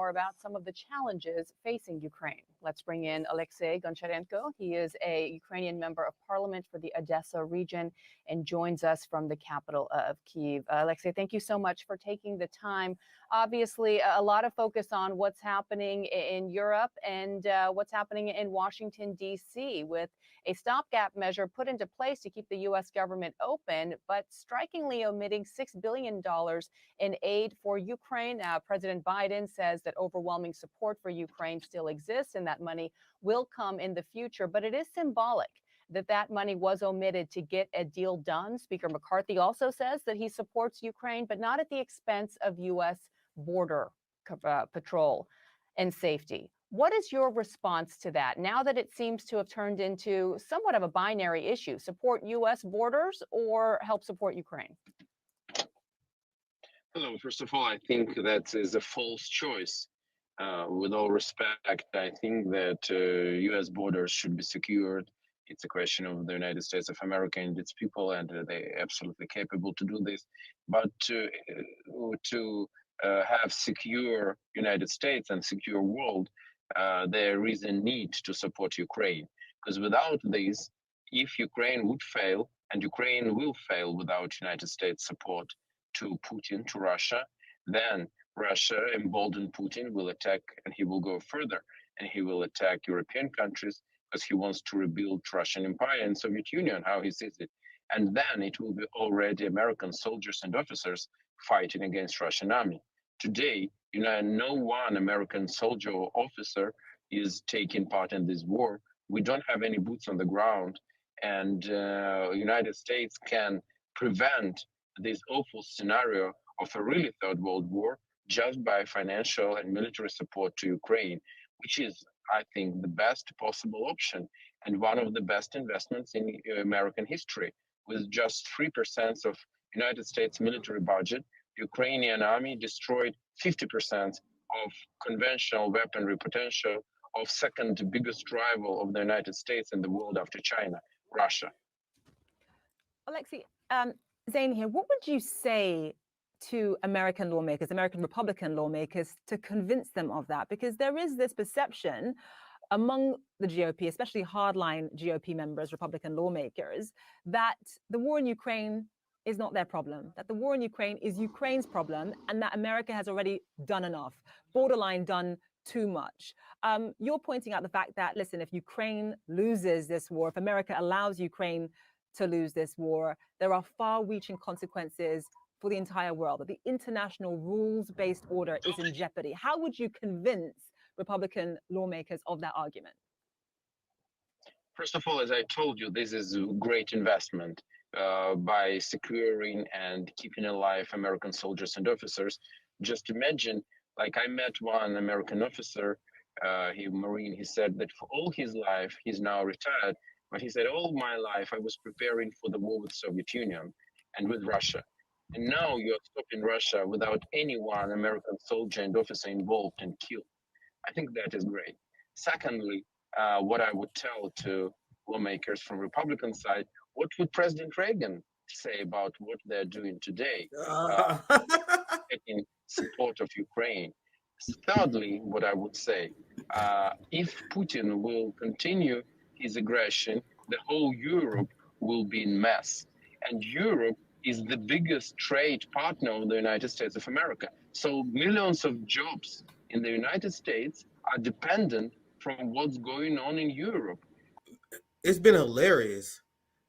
more about some of the challenges facing Ukraine. Let's bring in Alexei Goncharenko. He is a Ukrainian member of parliament for the Odessa region and joins us from the capital of Kyiv. Alexei, thank you so much for taking the time. Obviously, a lot of focus on what's happening in Europe and what's happening in Washington, D.C., with a stopgap measure put into place to keep the U.S. government open, but strikingly omitting $6 billion in aid for Ukraine. President Biden says that overwhelming support for Ukraine still exists and that money will come in the future, but it is symbolic that money was omitted to get a deal done. Speaker McCarthy also says that he supports Ukraine, but not at the expense of U.S. border patrol and safety. What is your response to that now that it seems to have turned into somewhat of a binary issue? Support U.S. borders or help support Ukraine? Hello. First of all, I think that is a false choice. With all respect, I think that U.S. borders should be secured. It's a question of the United States of America and its people, and they're absolutely capable to do this. But to have secure United States and secure world, there is a need to support Ukraine. Because without this, if Ukraine would fail, and Ukraine will fail without United States support to Putin, to Russia, then Russia, emboldened Putin, will attack, and he will go further, and he will attack European countries because he wants to rebuild Russian Empire and Soviet Union, how he sees it. And then it will be already American soldiers and officers fighting against Russian army. Today, no one American soldier or officer is taking part in this war. We don't have any boots on the ground, and United States can prevent this awful scenario of a really third world war just by financial and military support to Ukraine, which is, I think, the best possible option and one of the best investments in American history. With just 3% of United States military budget, Ukrainian army destroyed 50% of conventional weaponry potential of second biggest rival of the United States in the world after China, Russia. Alexei, Zain here, what would you say to American lawmakers, American Republican lawmakers, to convince them of that? Because there is this perception among the GOP, especially hardline GOP members, Republican lawmakers, that the war in Ukraine is not their problem, that the war in Ukraine is Ukraine's problem, and that America has already done enough, borderline done too much. You're pointing out the fact that, listen, if Ukraine loses this war, if America allows Ukraine to lose this war, there are far-reaching consequences for the entire world, that the international rules-based order is in jeopardy. How would you convince Republican lawmakers of that argument? First of all, as I told you, this is a great investment by securing and keeping alive American soldiers and officers. Just imagine, like I met one American officer, Marine, he said that for all his life, he's now retired, but he said, all my life I was preparing for the war with Soviet Union and with Russia. And now you're stopping Russia without any one American soldier and officer involved and killed. I think that is great. Secondly, what I would tell to lawmakers from Republican side, what would President Reagan say about what they're doing today? Getting support of Ukraine. Thirdly, what I would say, if Putin will continue his aggression, the whole Europe will be in mess. And Europe is the biggest trade partner of the United States of America. So millions of jobs in the United States are dependent from what's going on in Europe. It's been hilarious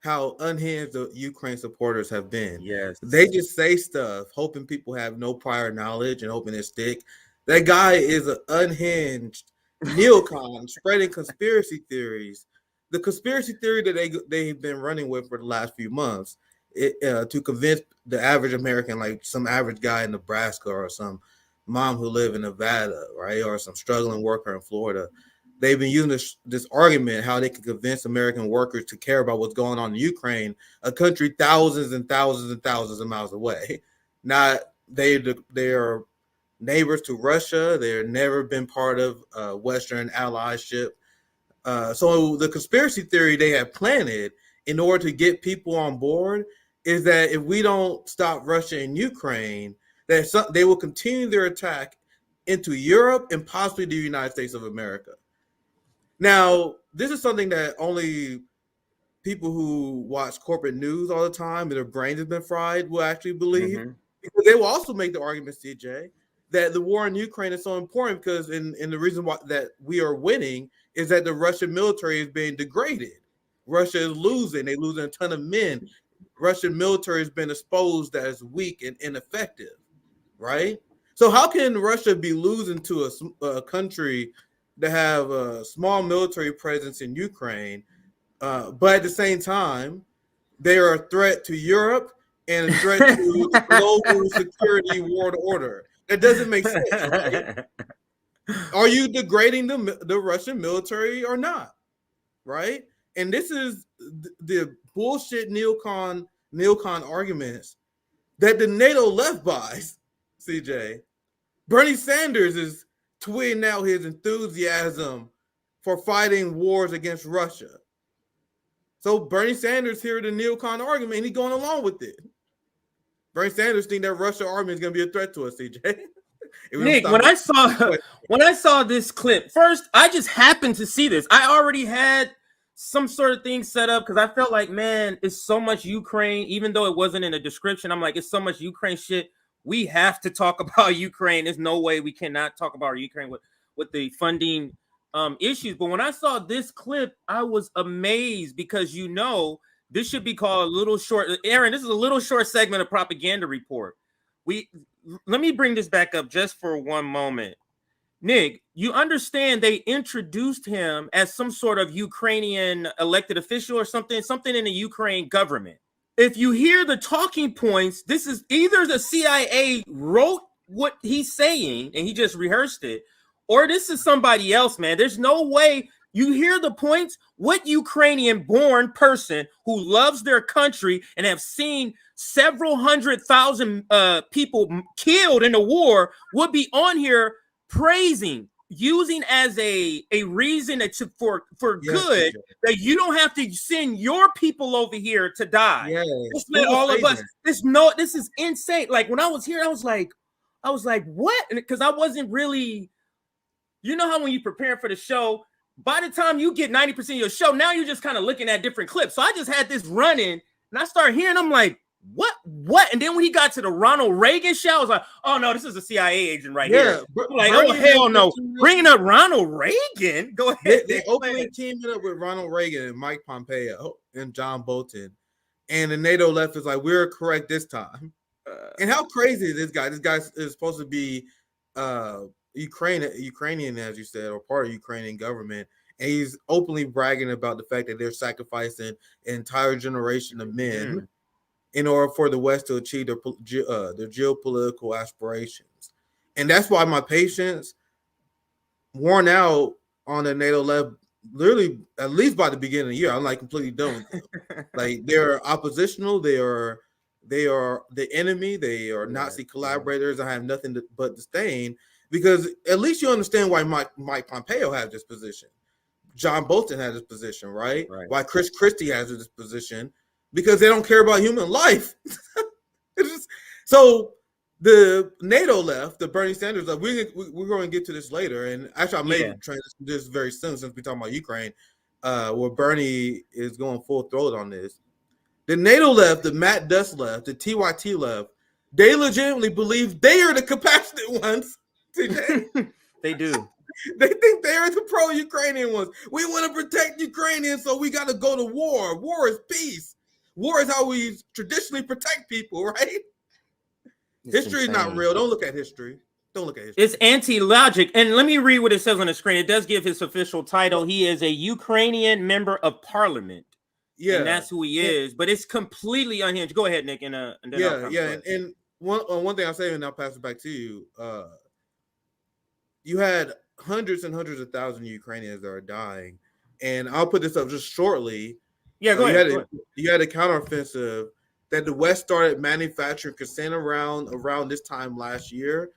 how unhinged the Ukraine supporters have been. Yes. They just say stuff, hoping people have no prior knowledge and hoping it stick. That guy is an unhinged neocon spreading conspiracy theories. The conspiracy theory that they've been running with for the last few months to convince the average American, like some average guy in Nebraska or some mom who live in Nevada, right, or some struggling worker in Florida. They've been using this argument how they can convince American workers to care about what's going on in Ukraine, a country thousands and thousands and thousands of miles away. Not they are neighbors to Russia. They've never been part of Western allyship. So the conspiracy theory they have planted in order to get people on board is that if we don't stop Russia and Ukraine, that they will continue their attack into Europe and possibly the United States of America. Now, this is something that only people who watch corporate news all the time and their brains have been fried will actually believe. Mm-hmm. Because they will also make the argument, CJ, that the war in Ukraine is so important because in the reason why that we are winning is that the Russian military is being degraded. Russia is losing. They're losing a ton of men. Russian military has been exposed as weak and ineffective, right? So how can Russia be losing to a country that have a small military presence in Ukraine, but at the same time, they are a threat to Europe and a threat to the global security world order? That doesn't make sense, right? Are you degrading the Russian military or not, right? And this is the bullshit neocon arguments that the NATO left buys, CJ. Bernie Sanders is tweeting out his enthusiasm for fighting wars against Russia. So Bernie Sanders heard the neocon argument and he's going along with it. Bernie Sanders think that Russian army is going to be a threat to us, CJ. Nick, when I saw this clip, first, I just happened to see this. I already had some sort of thing set up because I felt like, man, it's so much Ukraine, even though it wasn't in the description. I'm like, it's so much Ukraine shit. We have to talk about Ukraine. There's no way we cannot talk about Ukraine with the funding issues. But when I saw this clip, I was amazed because, this should be called a little short. Aaron, this is a little short segment of Propaganda Report. Let me bring this back up just for one moment. Nick, you understand they introduced him as some sort of Ukrainian elected official or something in the Ukraine government. If you hear the talking points, this is either the CIA wrote what he's saying and he just rehearsed it, or this is somebody else, man. There's no way you hear the points. What Ukrainian-born person who loves their country and have seen several 100,000 people killed in the war would be on here praising, using as a reason for good that you don't have to send your people over here to die. Yes. All of us. This is insane. Like when I was here, I was like, what? Because I wasn't really, how when you prepare for the show, by the time you get 90% of your show, now you're just kind of looking at different clips. So I just had this running and I started hearing, I'm like, what? And then when he got to the Ronald Reagan show, I was like, oh no, this is a CIA agent right here. I'm like, oh hell no. Bringing up Ronald Reagan? Go ahead. They openly teamed up with Ronald Reagan and Mike Pompeo and John Bolton. And the NATO left is like, we're correct this time. And how crazy is this guy? This guy is supposed to be Ukrainian, as you said, or part of the Ukrainian government. And he's openly bragging about the fact that they're sacrificing an entire generation of men in order for the West to achieve their geopolitical aspirations. And that's why my patience worn out on the NATO left, literally at least by the beginning of the year. I'm like completely done with them. Like they're oppositional, they are the enemy, they are Nazi collaborators. I have nothing but disdain, because at least you understand why Mike Pompeo has this position. John Bolton has this position, right? Why Chris Christie has this position, because they don't care about human life. So the NATO left, the Bernie Sanders left. We're going to get to this later, and actually I may transition this very soon since we're talking about Ukraine, where Bernie is going full throat on this. The NATO left, the Matt Duss left, the TYT left. They legitimately believe they are the compassionate ones. They do. They think they are the pro-Ukrainian ones. We want to protect Ukrainians, so we got to go to war. War is peace. War is how we traditionally protect people, right? History is not real. Don't look at history. It's anti-logic. And let me read what it says on the screen. It does give his official title. He is a Ukrainian member of parliament. Yeah, and that's who he is. But it's completely unhinged. Go ahead, Nick. And then And one thing I'll say, and I'll pass it back to you. You had hundreds and hundreds of thousands of Ukrainians that are dying, and I'll put this up just shortly. Yeah, go ahead. You had a counteroffensive that the West started manufacturing consent around this time last year.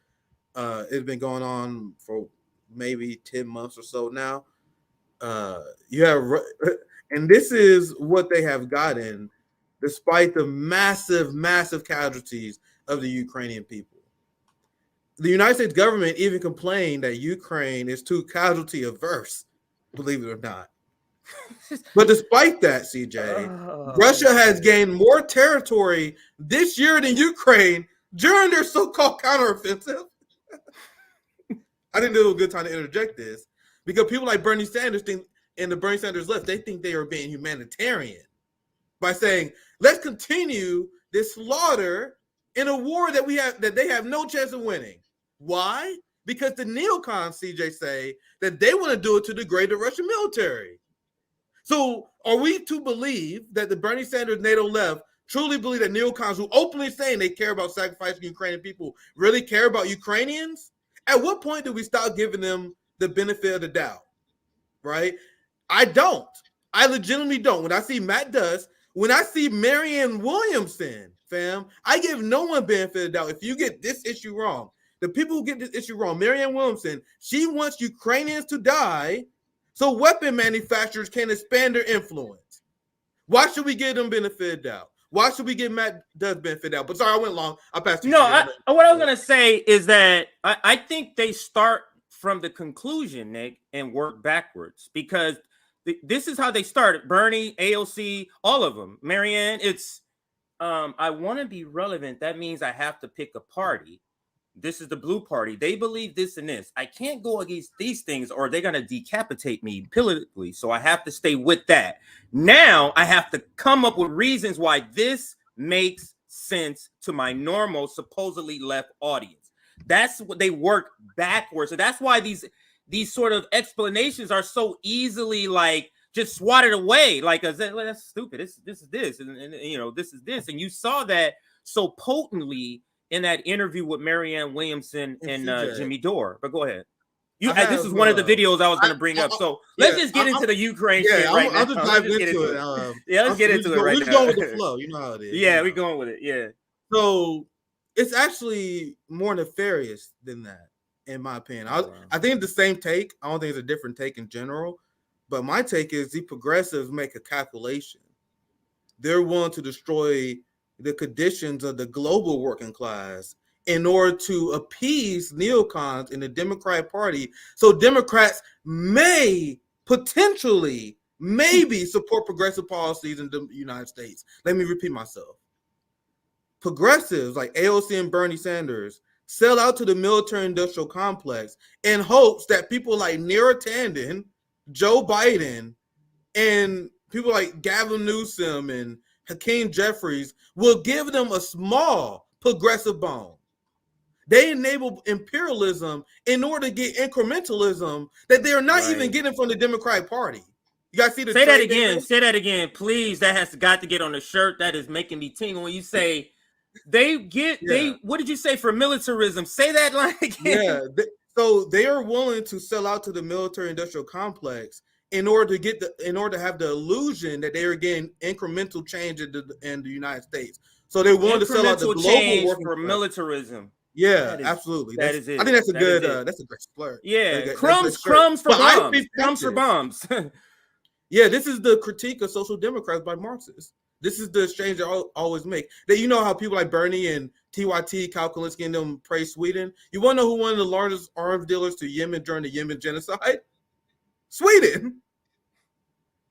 It's been going on for maybe 10 months or so now. You have, and this is what they have gotten, despite the massive, massive casualties of the Ukrainian people. The United States government even complained that Ukraine is too casualty averse, believe it or not. But despite that, CJ, Russia has gained more territory this year than Ukraine during their so-called counteroffensive. I think this was a good time to interject this because people like Bernie Sanders think, and the Bernie Sanders left, they think they are being humanitarian by saying, let's continue this slaughter in a war that they have no chance of winning. Why? Because the neocons, CJ, say that they want to do it to degrade the Russian military. So are we to believe that the Bernie Sanders NATO left truly believe that neocons who openly saying they care about sacrificing Ukrainian people really care about Ukrainians? At what point do we stop giving them the benefit of the doubt? Right? I don't. I legitimately don't. When I see Matt Duss, when I see Marianne Williamson, fam, I give no one benefit of the doubt. If you get this issue wrong, the people who get this issue wrong, Marianne Williamson, she wants Ukrainians to die so weapon manufacturers can expand their influence. Why should we give them benefit of doubt? Why should we give Matt Duss benefit of doubt? But sorry, I went long. I passed you. No, what I was going to say is that I think they start from the conclusion, Nick, and work backwards because this is how they started. Bernie, AOC, all of them. Marianne, it's I want to be relevant. That means I have to pick a party. This is the blue party. They believe this and this. I can't go against these things or they're going to decapitate me politically. So I have to stay with that. Now I have to come up with reasons why this makes sense to my normal, supposedly left audience. That's what they work backwards. So that's why these sort of explanations are so easily like just swatted away. Like, well, that's stupid. This is this. And you know, this is this. And you saw that so potently in that interview with Marianne Williamson and Jimmy Dore. But go ahead. This is one of the videos I was going to bring up. So let's just get into the Ukraine shit right now. I'll just dive into it. Let's get into it right now. We're going with the flow. You know how it is. Yeah, we're going with it. Yeah. So it's actually more nefarious than that, in my opinion. I think the same take. I don't think it's a different take in general. But my take is the progressives make a calculation. They're willing to destroy the conditions of the global working class in order to appease neocons in the Democratic Party. So Democrats may potentially, maybe support progressive policies in the United States. Let me repeat myself. Progressives like AOC and Bernie Sanders sell out to the military-industrial complex in hopes that people like Neera Tanden, Joe Biden, and people like Gavin Newsom and Hakeem Jeffries will give them a small progressive bone. They enable imperialism in order to get incrementalism that they are not even getting from the Democratic Party. You guys see the say that again. Say that again, please. That has got to get on the shirt. That is making me tingle when you say they get they. What did you say for militarism? Say that line again. Yeah. So they are willing to sell out to the military-industrial complex in order to have the illusion that they are getting incremental change in the United States. So they want to sell out the global working for militarism. Yeah, absolutely. That is it. I think that's a good splurge. Yeah, crumbs for bombs. Crumbs for bombs. Yeah, this is the critique of social democrats by Marxists. This is the exchange they always make. That you know how people like Bernie and TYT, Kyle Kulinski, and them praise Sweden. You want to know who one of the largest arms dealers to Yemen during the Yemen genocide? Sweden.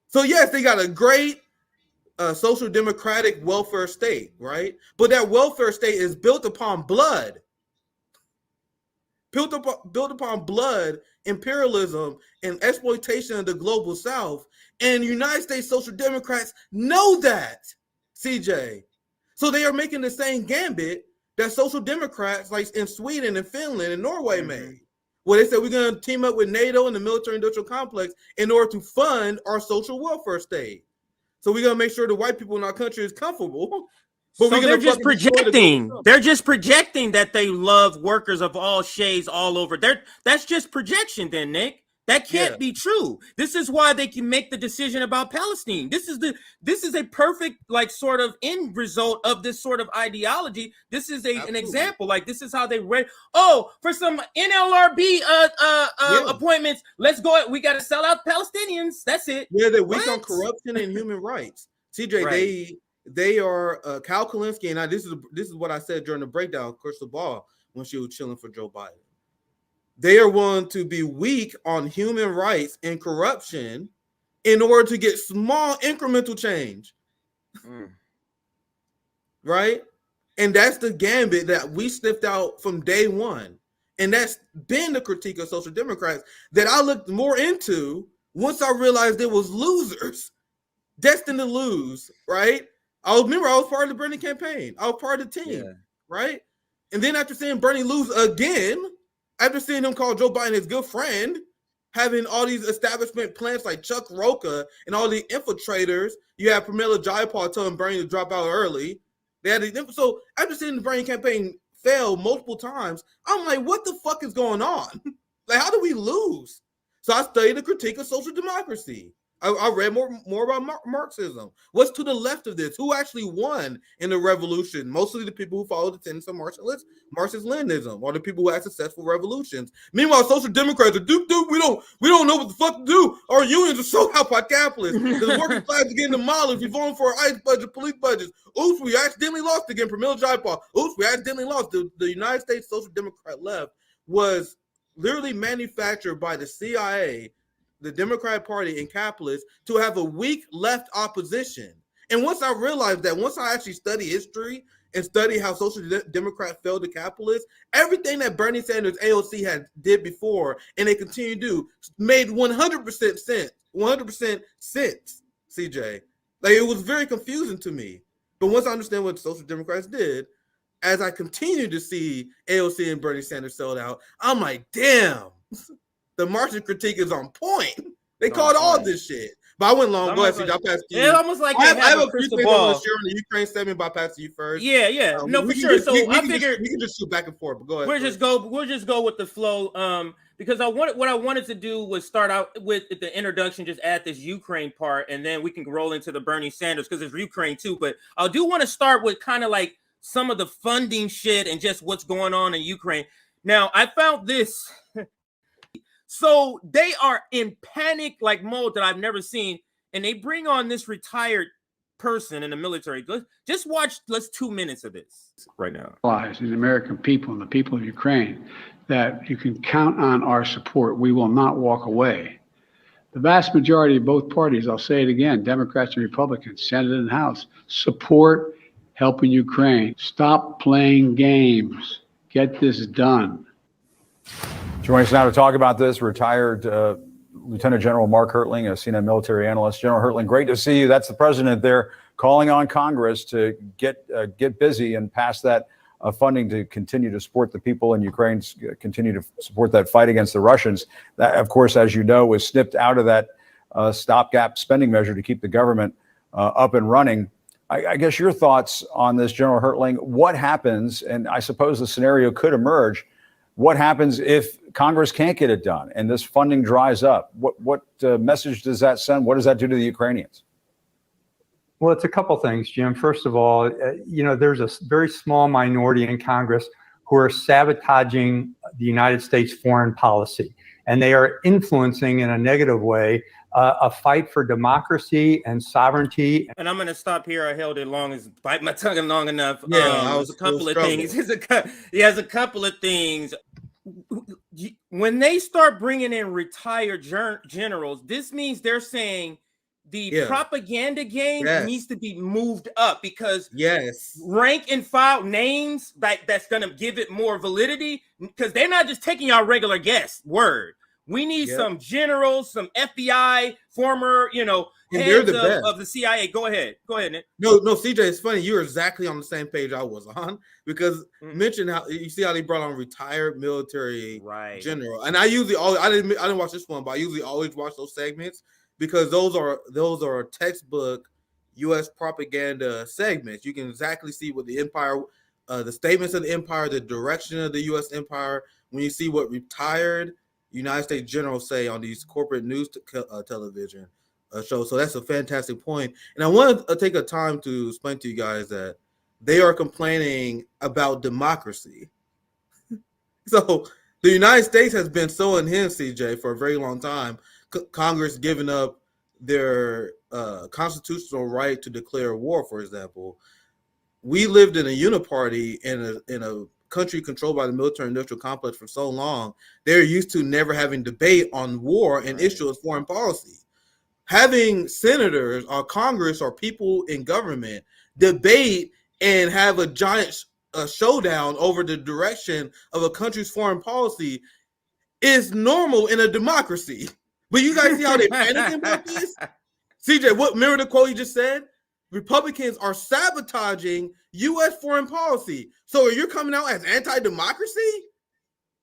So yes, they got a great social democratic welfare state, right? But that welfare state is built upon blood. Built upon blood, imperialism, and exploitation of the global South. And United States Social Democrats know that, CJ. So they are making the same gambit that social democrats like in Sweden and Finland and Norway made. Where they said we're going to team up with NATO and the military-industrial complex in order to fund our social welfare state. So we're going to make sure the white people in our country is comfortable. But so they're just projecting. They're just projecting that they love workers of all shades all over. That's just projection then, Nick. That can't be true. This is why they can make the decision about Palestine. This is a perfect like sort of end result of this sort of ideology. This is an example. Like this is how they read. Oh, for some NLRB appointments, let's go. We got to sell out Palestinians. That's it. Yeah, they're weak on corruption and human rights. CJ, they are Kyle Kulinski, and this is what I said during the breakdown, Crystal Ball. when she was chilling for Joe Biden. They are willing to be weak on human rights and corruption in order to get small incremental change. Right? And that's the gambit that we sniffed out from day one. And that's been the critique of social democrats that I looked more into once I realized there was losers destined to lose, right? I was part of the Bernie campaign. I was part of the team, right? And then after seeing Bernie lose again, after seeing him call Joe Biden his good friend, having all these establishment plants like Chuck Rocha and all the infiltrators, you have Pramila Jayapal telling Bernie to drop out early. So after seeing the Bernie campaign fail multiple times, I'm like, what the fuck is going on? Like, how do we lose? So I studied the critique of social democracy. I read more about Marxism. What's to the left of this? Who actually won in the revolution? Mostly the people who followed the tenets of Marxist-Leninism, or the people who had successful revolutions. Meanwhile, social democrats are we don't know what the fuck to do. Our unions are so out by capitalists. The working class are getting demolished. We're voting for ICE budget, police budgets. Oops, we accidentally lost again. Pramila Jayapal. Oops, we accidentally lost. The United States social democrat left was literally manufactured by the CIA, the Democratic Party, and capitalists to have a weak left opposition. And once I realized that, once I actually study history and study how social democrats failed the capitalists, everything that Bernie Sanders AOC did before and they continue to do made 100% sense. 100% sense, CJ. Like, it was very confusing to me. But once I understand what social democrats did, as I continue to see AOC and Bernie Sanders sold out, I'm like, damn. The Marxist critique is on point. They called all this shit. But I went long. Go ahead, CJ. I'll pass to you. It's almost like I have a few crystal things ball. I want to share on the Ukraine segment, but I'll pass to you first. Yeah. No, for sure. I figured we can just shoot back and forth. But go ahead. We'll just go with the flow. Because what I wanted to do was start out with the introduction, just add this Ukraine part, and then we can roll into the Bernie Sanders because it's Ukraine too. But I do want to start with kind of like some of the funding shit and just what's going on in Ukraine. Now, I found this. So they are in panic like mode that I've never seen, and they bring on this retired person in the military. Just watch 2 minutes of this right now. The American people and the people of Ukraine, that you can count on our support. We will not walk away. The vast majority of both parties, I'll say it again, Democrats and Republicans, Senate and House, support helping Ukraine. Stop playing games. Get this done. Joining us now to talk about this, retired Lieutenant General Mark Hertling, a CNN military analyst. General Hertling, great to see you. That's the president there calling on Congress to get busy and pass that funding to continue to support the people in Ukraine, continue to support that fight against the Russians. That, of course, as you know, was snipped out of that stopgap spending measure to keep the government up and running. I guess your thoughts on this, General Hertling. What happens, and I suppose the scenario could emerge, what happens if Congress can't get it done and this funding dries up? What message does that send? What does that do to the Ukrainians? Well, it's a couple things, Jim. First of all, there's a very small minority in Congress who are sabotaging the United States foreign policy, and they are influencing in a negative way a fight for democracy and sovereignty. And I'm going to stop here. I held it bite my tongue long enough. Yeah, there's a couple of things. He has a couple of things. When they start bringing in retired generals, this means they're saying the propaganda game needs to be moved up, because rank and file names that's going to give it more validity, because they're not just taking our regular guess word. We need some generals, some FBI, former, heads of the CIA. Go ahead, Nick. No, CJ, it's funny. You're exactly on the same page I was on, because mention how you see how they brought on retired military general. And I didn't watch this one, but I usually always watch those segments, because those are textbook U.S. propaganda segments. You can exactly see what the empire, the statements of the empire, the direction of the U.S. empire, when you see what retired United States generals say on these corporate news television shows. So that's a fantastic point. And I want to take a time to explain to you guys that they are complaining about democracy. So the United States has been so unhinged, CJ, for a very long time. Congress giving up their constitutional right to declare war, for example. We lived in a uni-party in country controlled by the military-industrial complex for so long, they're used to never having debate on war and issue as foreign policy. Having senators or Congress or people in government debate and have a giant showdown over the direction of a country's foreign policy is normal in a democracy. But you guys see how they're panicking about this? CJ, remember the quote you just said? Republicans are sabotaging U.S. foreign policy. So you're coming out as anti-democracy?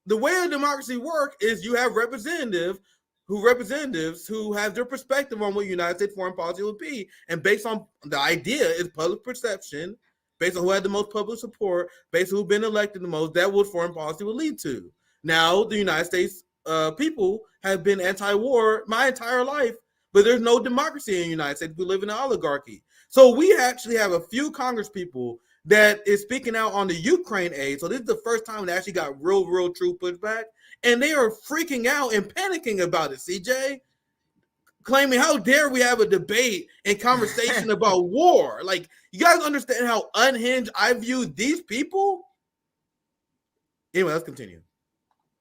The way a democracy works is you have representatives who have their perspective on what United States foreign policy would be. And based on the idea is public perception, based on who had the most public support, based on who's been elected the most, that what foreign policy would lead to. Now, the United States people have been anti-war my entire life, but there's no democracy in the United States. We live in an oligarchy. So we actually have a few Congress people that is speaking out on the Ukraine aid. So this is the first time they actually got real true pushback. And they are freaking out and panicking about it, CJ. Claiming, how dare we have a debate and conversation about war? Like, you guys understand how unhinged I view these people? Anyway, let's continue.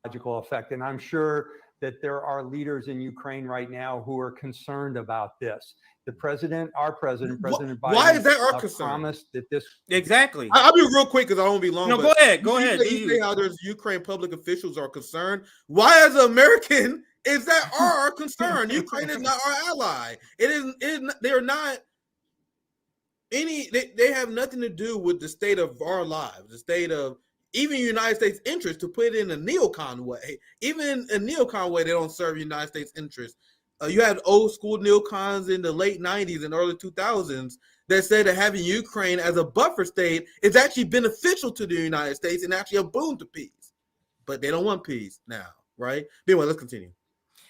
Logical effect. And I'm sure that there are leaders in Ukraine right now who are concerned about this. The president, our president, President Biden, why is that our concern? Promised that this exactly. I'll be real quick because I won't be long. No, go ahead. You say how there's Ukraine public officials are concerned. Why, as an American, is that our concern? Ukraine is not our ally. They're not any. They have nothing to do with the state of our lives, the state of even United States interest. To put it in a neocon way, even a neocon way, they don't serve United States interests. You had old school neocons in the late 90s and early 2000s that said that having Ukraine as a buffer state is actually beneficial to the United States and actually a boon to peace. But they don't want peace now, right? Anyway, let's continue.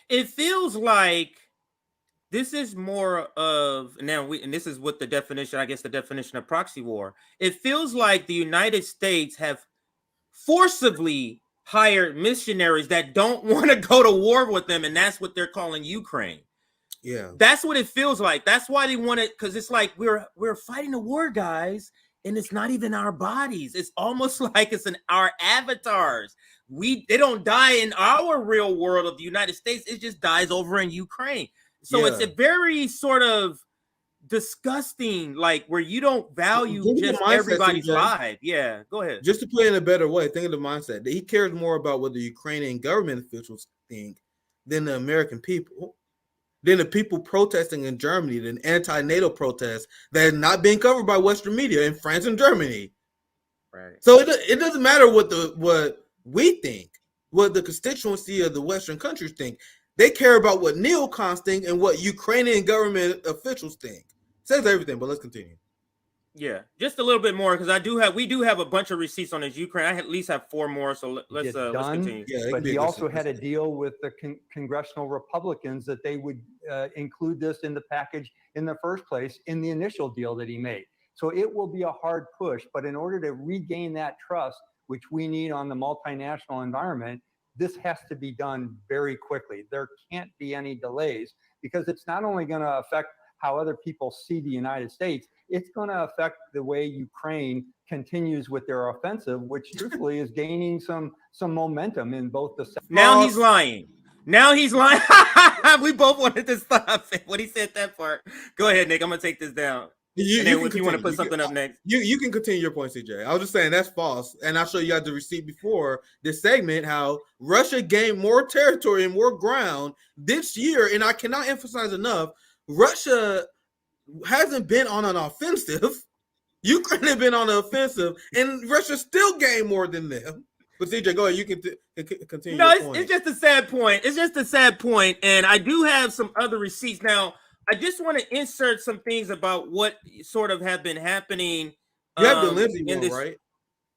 It feels like this is more of and this is what the definition, I guess, the definition of proxy war. It feels like the United States have forcibly hired missionaries that don't want to go to war with them, and that's what they're calling Ukraine. Yeah, that's what it feels like. That's why they want it, because it's like we're fighting a war, guys, and it's not even our bodies. It's almost like it's our avatars. They don't die in our real world of the United States. It just dies over in Ukraine. So it's a very sort of disgusting, like, where you don't value just everybody's life. Yeah, go ahead. Just to put it in a better way, think of the mindset that he cares more about what the Ukrainian government officials think than the American people, than the people protesting in Germany, than anti-NATO protests that has not been covered by Western media in France and Germany. Right. So it doesn't matter what we think, what the constituency of the Western countries think. They care about what neocons think and what Ukrainian government officials think. Says everything, but let's continue. Yeah, just a little bit more, because we do have a bunch of receipts on this Ukraine. I at least have 4 more, so let's continue. Yeah, but he also had a deal with the congressional Republicans that they would include this in the package in the first place in the initial deal that he made. So it will be a hard push, but in order to regain that trust, which we need on the multinational environment, this has to be done very quickly. There can't be any delays, because it's not only going to affect how other people see the United States, it's going to affect the way Ukraine continues with their offensive, which truthfully is gaining some momentum in both the. Now he's lying. We both wanted to stop when he said that part. Go ahead, Nick. I'm going to take this down. And then if you want to put something up next. You can continue your point, CJ. I was just saying that's false. And I'll show you guys the receipt before this segment, how Russia gained more territory and more ground this year. And I cannot emphasize enough, Russia hasn't been on an offensive. Ukraine has been on an offensive, and Russia still gained more than them. But CJ, go ahead. You can continue. No, it's just a sad point. It's just a sad point. And I do have some other receipts. Now, I just want to insert some things about what sort of have been happening. You have the Lindsay one, right?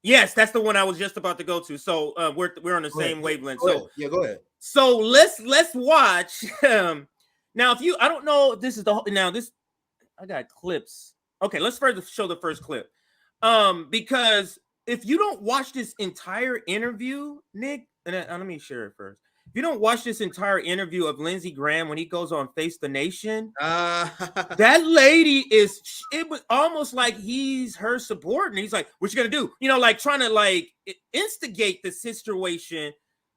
Yes, that's the one I was just about to go to. So we're on the same wavelength. So yeah, go ahead. So let's watch. Now, I don't know if this is I got clips. Okay, let's first show the first clip. Because if you don't watch this entire interview, Nick, and let me share it first. If you don't watch this entire interview of Lindsey Graham when he goes on Face the Nation, that lady it was almost like he's her subordinate. He's like, what you gonna do? You know, like trying to like instigate the situation.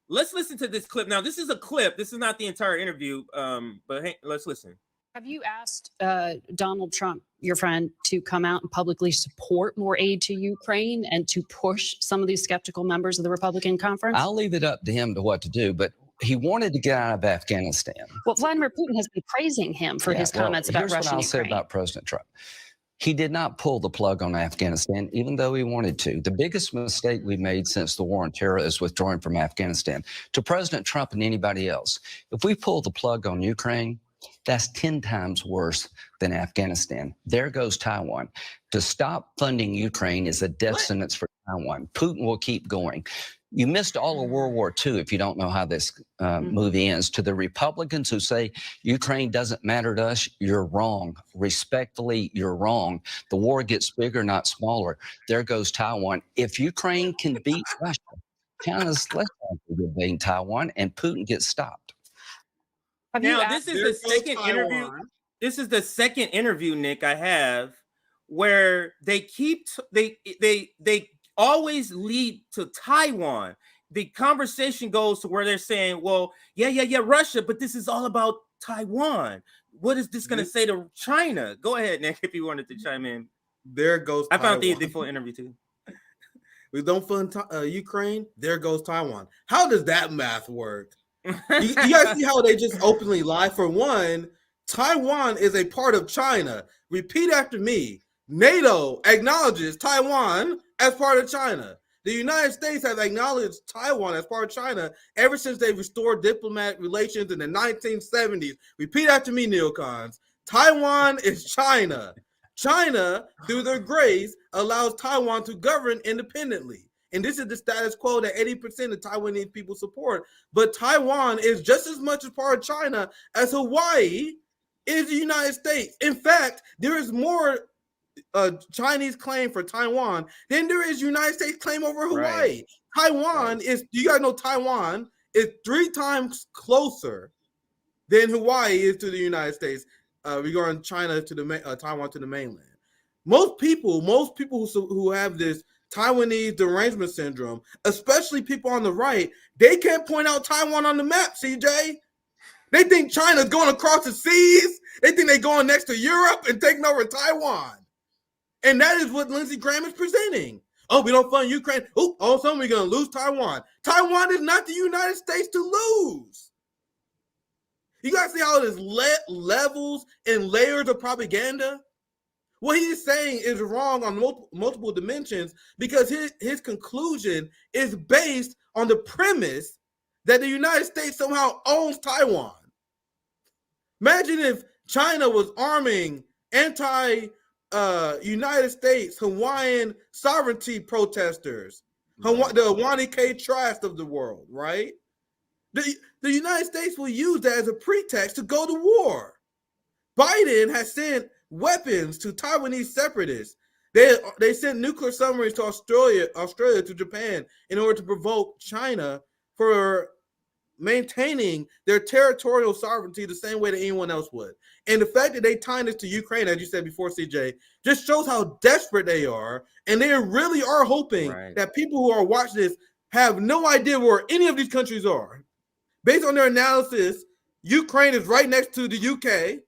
Let's listen to this clip. Now, this is a clip. This is not the entire interview, but hey, let's listen. Have you asked Donald Trump, your friend, to come out and publicly support more aid to Ukraine and to push some of these skeptical members of the Republican conference? I'll leave it up to him to what to do, but he wanted to get out of Afghanistan. Well, Vladimir Putin has been praising him for his comments about Russia and Ukraine. Here's what I'll say about President Trump. He did not pull the plug on Afghanistan, even though he wanted to. The biggest mistake we've made since the war on terror is withdrawing from Afghanistan. To President Trump and anybody else, if we pull the plug on Ukraine, that's 10 times worse than Afghanistan. There goes Taiwan. To stop funding Ukraine is a death sentence for Taiwan. Putin will keep going. You missed all of World War II if you don't know how this movie ends. To the Republicans who say Ukraine doesn't matter to us, you're wrong. Respectfully, you're wrong. The war gets bigger, not smaller. There goes Taiwan. If Ukraine can beat Russia, China's less likely to beat Taiwan, and Putin gets stopped. Now, this is the second interview. This is the second interview, Nick, I have where they always lead to Taiwan. The conversation goes to where they're saying, well, yeah, Russia, but this is all about Taiwan. What is this going to say to China? Go ahead, Nick, if you wanted to chime in. There goes I found the full interview too. We don't fund Ukraine. There goes Taiwan. How does that math work? You guys see how they just openly lie? For one, Taiwan is a part of China. Repeat after me. NATO acknowledges Taiwan as part of China. The United States has acknowledged Taiwan as part of China ever since they restored diplomatic relations in the 1970s. Repeat after me, neocons. Taiwan is China. China, through their grace, allows Taiwan to govern independently. And this is the status quo that 80% of Taiwanese people support. But Taiwan is just as much a part of China as Hawaii is the United States. In fact, there is more Chinese claim for Taiwan than there is United States claim over Hawaii. Right. Taiwan is, do you guys know Taiwan is 3 times closer than Hawaii is to the United States regarding China to the Taiwan to the mainland. Most people who have this Taiwanese derangement syndrome, especially people on the right, they can't point out Taiwan on the map, CJ. They think China's going across the seas. They think they're going next to Europe and taking over Taiwan. And that is what Lindsey Graham is presenting. Oh, we don't fund Ukraine. Oh, all of a sudden we're going to lose Taiwan. Taiwan is not the United States to lose. You guys see how there's levels and layers of propaganda? What he's saying is wrong on multiple dimensions because his conclusion is based on the premise that the United States somehow owns Taiwan. Imagine if China was arming anti-United States Hawaiian sovereignty protesters, the Hawani K Trust of the world, right? The United States will use that as a pretext to go to war. Biden has sent weapons to Taiwanese separatists. They sent nuclear submarines to Australia to Japan in order to provoke China for maintaining their territorial sovereignty the same way that anyone else would. And the fact that they tie this to Ukraine, as you said before, CJ, just shows how desperate they are. And they really are hoping that people who are watching this have no idea where any of these countries are. Based on their analysis, Ukraine is right next to the UK.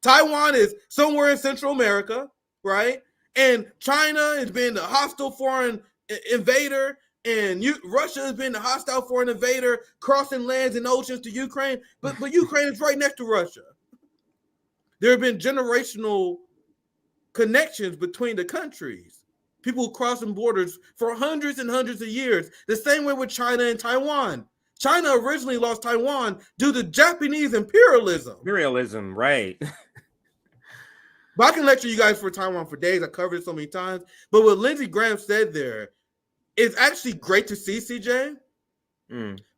Taiwan is somewhere in Central America, right? And China has been the hostile foreign invader, and Russia has been the hostile foreign invader, crossing lands and oceans to Ukraine. But Ukraine is right next to Russia. There have been generational connections between the countries. People crossing borders for hundreds and hundreds of years. The same way with China and Taiwan. China originally lost Taiwan due to Japanese imperialism. Imperialism, right. But I can lecture you guys for Taiwan for days. I covered it so many times. But what Lindsey Graham said there is actually great to see, CJ,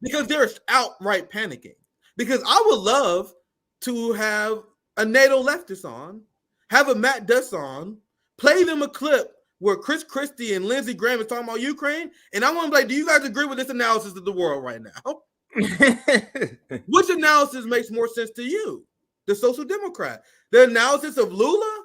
because they're outright panicking. Because I would love to have a NATO leftist on, have a Matt Duss on, play them a clip where Chris Christie and Lindsey Graham is talking about Ukraine, and I want to be like, do you guys agree with this analysis of the world right now? Which analysis makes more sense to you? The Social Democrat, the analysis of Lula,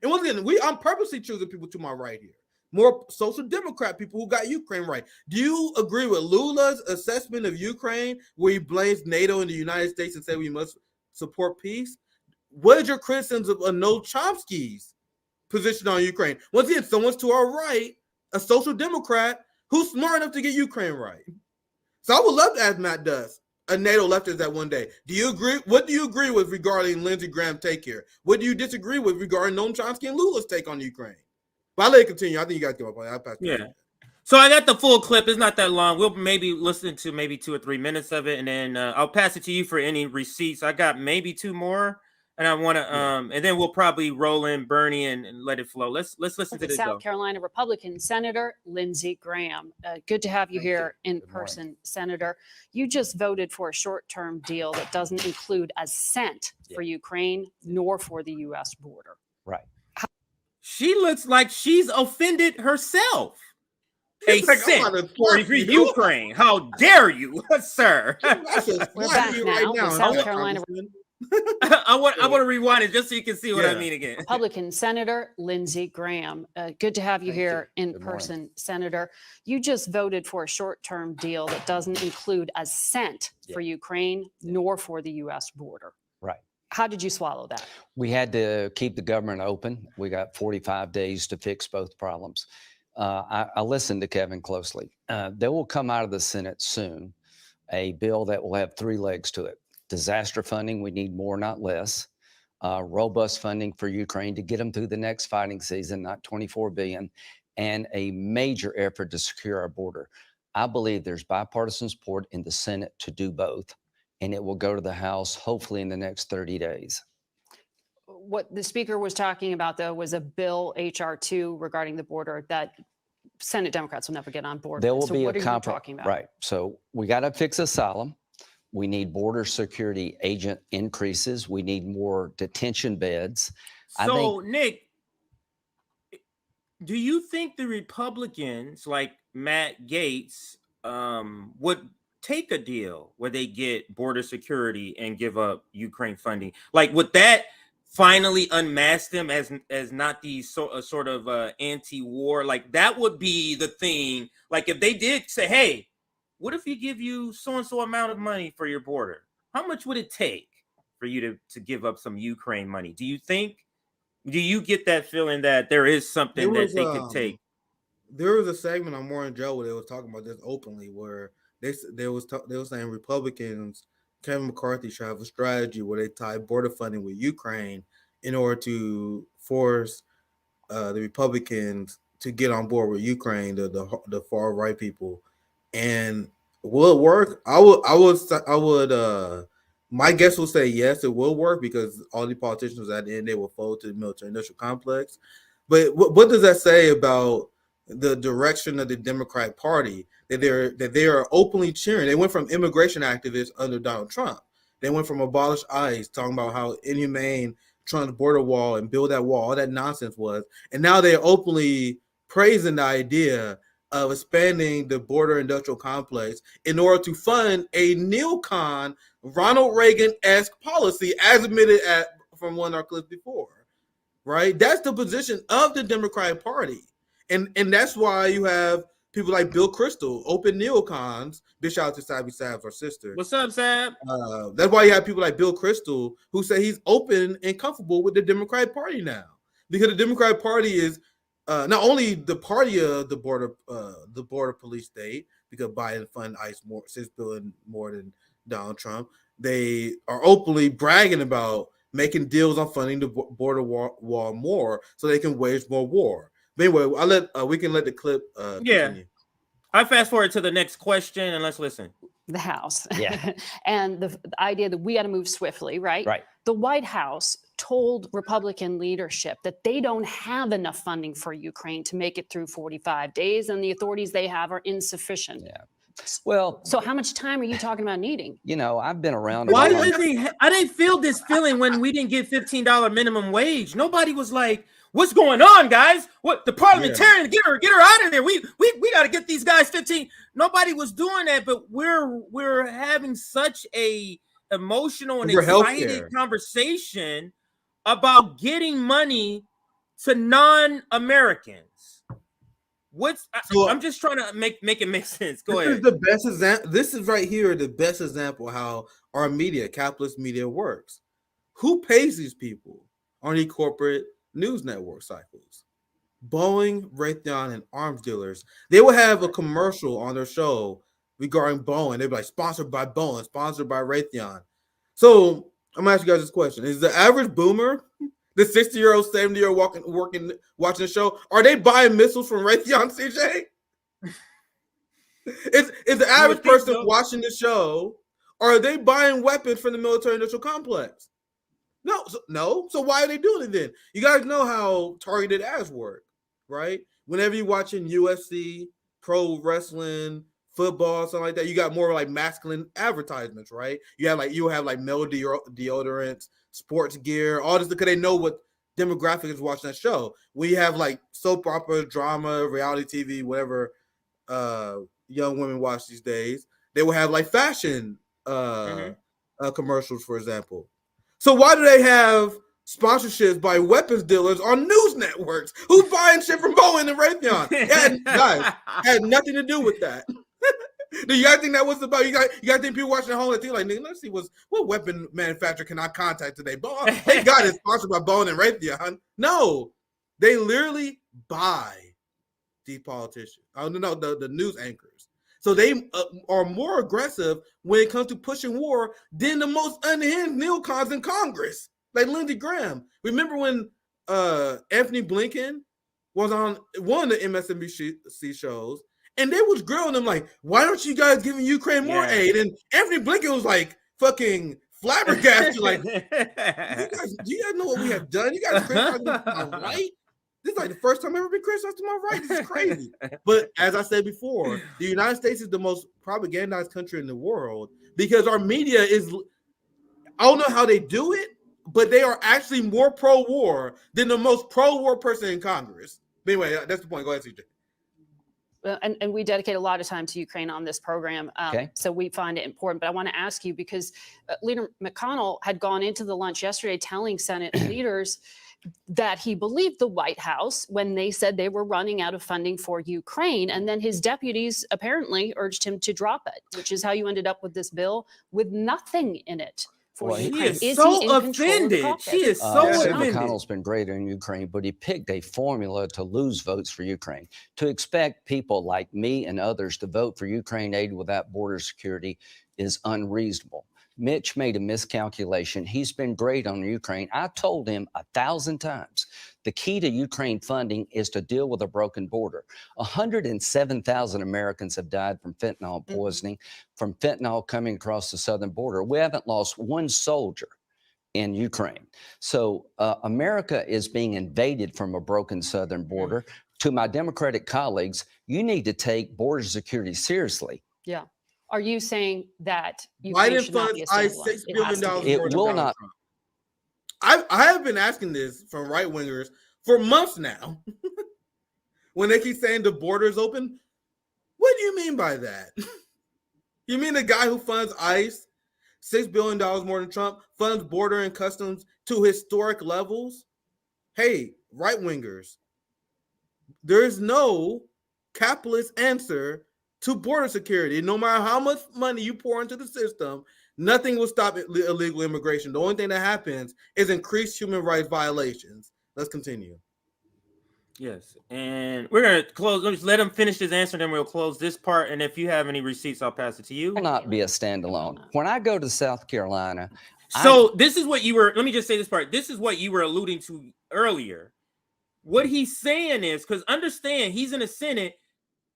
and once again, I'm purposely choosing people to my right here. More Social Democrat people who got Ukraine right. Do you agree with Lula's assessment of Ukraine, where he blames NATO and the United States and say we must support peace? What is your criticism of Noam Chomsky's position on Ukraine? Once again, someone's to our right, a Social Democrat who's smart enough to get Ukraine right. So I would love to ask Matt Duss, a NATO leftist, that one day. Do you agree? What do you agree with regarding Lindsey Graham's take here? What do you disagree with regarding Noam Chomsky and Lula's take on Ukraine? But I'll let it continue. I think you guys get my point. I'll pass yeah. So I got the full clip. It's not that long. We'll maybe listen to maybe 2 or 3 minutes of it, and then I'll pass it to you for any receipts. I got maybe 2 more, and I want to and then we'll probably roll in Bernie and let it flow. Let's listen to this. South Carolina Republican Senator Lindsey Graham. Good to have you here in person, Senator. You just voted for a short-term deal that doesn't include a cent for Ukraine nor for the U.S. border. Right. She looks like she's offended herself. A like, cent for Ukraine. How dare you, sir? We're back now with South Carolina. I want to rewind it just so you can see what I mean again. Republican Senator Lindsey Graham. Good to have you here in person, Senator. You just voted for a short-term deal that doesn't include a cent for Ukraine nor for the U.S. border. Right. How did you swallow that? We had to keep the government open. We got 45 days to fix both problems. I listened to Kevin closely. There will come out of the Senate soon a bill that will have 3 legs to it. Disaster funding, we need more, not less. Robust funding for Ukraine to get them through the next fighting season, not $24 billion, and a major effort to secure our border. I believe there's bipartisan support in the Senate to do both, and it will go to the House hopefully in the next 30 days. What the speaker was talking about, though, was a bill, H.R. 2, regarding the border that Senate Democrats will never get on board. There will be what a are you talking about? Right. So we got to fix asylum. We need border security agent increases. We need more detention beds. So, Nick, do you think the Republicans like Matt Gaetz would take a deal where they get border security and give up Ukraine funding? Like, would that finally unmask them as not these sort of anti-war? Like, that would be the thing. Like, if they did say, hey, what if we give you so-and-so amount of money for your border? How much would it take for you to give up some Ukraine money? Do you get that feeling that there is something that they could take? There was a segment on More in Jail where they was talking about this openly, where they was saying Republicans, Kevin McCarthy should have a strategy where they tie border funding with Ukraine in order to force the Republicans to get on board with Ukraine, the far right people. And will it work? I would my guess will say yes, it will work, because all the politicians at the end, they will fold to the military industrial complex. But what does that say about the direction of the Democratic Party, that they are openly cheering? They went from immigration activists under Donald Trump. They went from abolish ICE, talking about how inhumane Trump's border wall and build that wall, all that nonsense was. And now they're openly praising the idea of expanding the border industrial complex in order to fund a neocon, Ronald Reagan-esque policy, as admitted from one of our clips before, right? That's the position of the Democratic Party. And that's why you have people like Bill Kristol, open neocons. Big shout out to Sabby Sabs, our sister. What's up, Sab? That's why you have people like Bill Kristol who say he's open and comfortable with the Democratic Party now, because the Democratic Party is not only the party of the border police state, because Biden funded ICE more, $6 billion more than Donald Trump. They are openly bragging about making deals on funding the border wall more, so they can wage more war. But anyway, we can let the clip continue. I fast forward to the next question and let's listen. The House. Yeah. And the idea that we got to move swiftly, right? Right. The White House told Republican leadership that they don't have enough funding for Ukraine to make it through 45 days, and the authorities they have are insufficient. Yeah. Well, so how much time are you talking about needing? You know, I've been around. I didn't feel this feeling when we didn't get $15 minimum wage. Nobody was like, What's going on, guys? What the parliamentarian? Get her out of there. We got to get these guys 15. Nobody was doing that, but we're having such a emotional and excited conversation about getting money to non-Americans. I'm just trying to make it make sense. Go ahead. This is the best example. This is right here the best example how our media, capitalist media, works. Who pays these people on the corporate news network cycles? Boeing, Raytheon, and arms dealers. They will have a commercial on their show regarding Boeing. They'll be like, sponsored by Boeing, sponsored by Raytheon. So I'm gonna ask you guys this question: is the average boomer, the 60-year-old, 70-year-old watching the show, are they buying missiles from Raytheon, CJ? Is the average person watching the show, are they buying weapons from the military industrial complex? No. So why are they doing it then? You guys know how targeted ads work, right? Whenever you're watching UFC, pro wrestling, football, something like that, you got more like masculine advertisements, right? You have like male deodorants, sports gear, all this because they know what demographic is watching that show. When you have like soap opera, drama, reality TV, whatever young women watch these days, they will have like fashion commercials, for example. So why do they have sponsorships by weapons dealers on news networks? Who's buying shit from Boeing and Raytheon? It had nothing to do with that. Do you guys think that was about? You guys think people watching at home that think like, nigga, let's see what weapon manufacturer can I contact today? Thank God it's sponsored by Boeing and Raytheon. No, they literally buy these politicians. The news anchors. So they are more aggressive when it comes to pushing war than the most unhinged neocons in Congress, like Lindsey Graham. Remember when Anthony Blinken was on one of the MSNBC shows, and they was grilling him like, why don't you guys giving Ukraine more aid? And Anthony Blinken was like fucking flabbergasted, like, do you guys know what we have done? You guys criticizing me to my right? This is like the first time I've ever been criticized to my right. This is crazy. But as I said before, the United States is the most propagandized country in the world because our media is, I don't know how they do it, but they are actually more pro-war than the most pro-war person in Congress. But anyway, that's the point. Go ahead, CJ. Well, and we dedicate a lot of time to Ukraine on this program, so we find it important. But I want to ask you, because Leader McConnell had gone into the lunch yesterday telling Senate leaders that he believed the White House when they said they were running out of funding for Ukraine. And then his deputies apparently urged him to drop it, which is how you ended up with this bill with nothing in it. She is so offended. She is so offended. McConnell's been great in Ukraine, but he picked a formula to lose votes for Ukraine. To expect people like me and others to vote for Ukraine aid without border security is unreasonable. Mitch made a miscalculation. He's been great on Ukraine. I told him 1,000 times, the key to Ukraine funding is to deal with a broken border. 107,000 Americans have died from fentanyl poisoning, from fentanyl coming across the southern border. We haven't lost one soldier in Ukraine. So America is being invaded from a broken southern border. To my Democratic colleagues, you need to take border security seriously. Yeah. Are you saying that Ukraine should not be a standalone? $6 billion It will not. I have been asking this from right wingers for months now. When they keep saying the border is open, what do you mean by that? You mean the guy who funds ICE, $6 billion more than Trump, funds border and customs to historic levels? Hey, right wingers, there is no capitalist answer to border security. No matter how much money you pour into the system, nothing will stop illegal immigration. The only thing that happens is increased human rights violations. Let's continue. Yes, and we're going to close. Let's let him finish his answer, then we'll close this part. And if you have any receipts, I'll pass it to you. Will not be a standalone. When I go to South Carolina. So this is what you were, let me just say this part. This is what you were alluding to earlier. What he's saying is, because understand, he's in the Senate.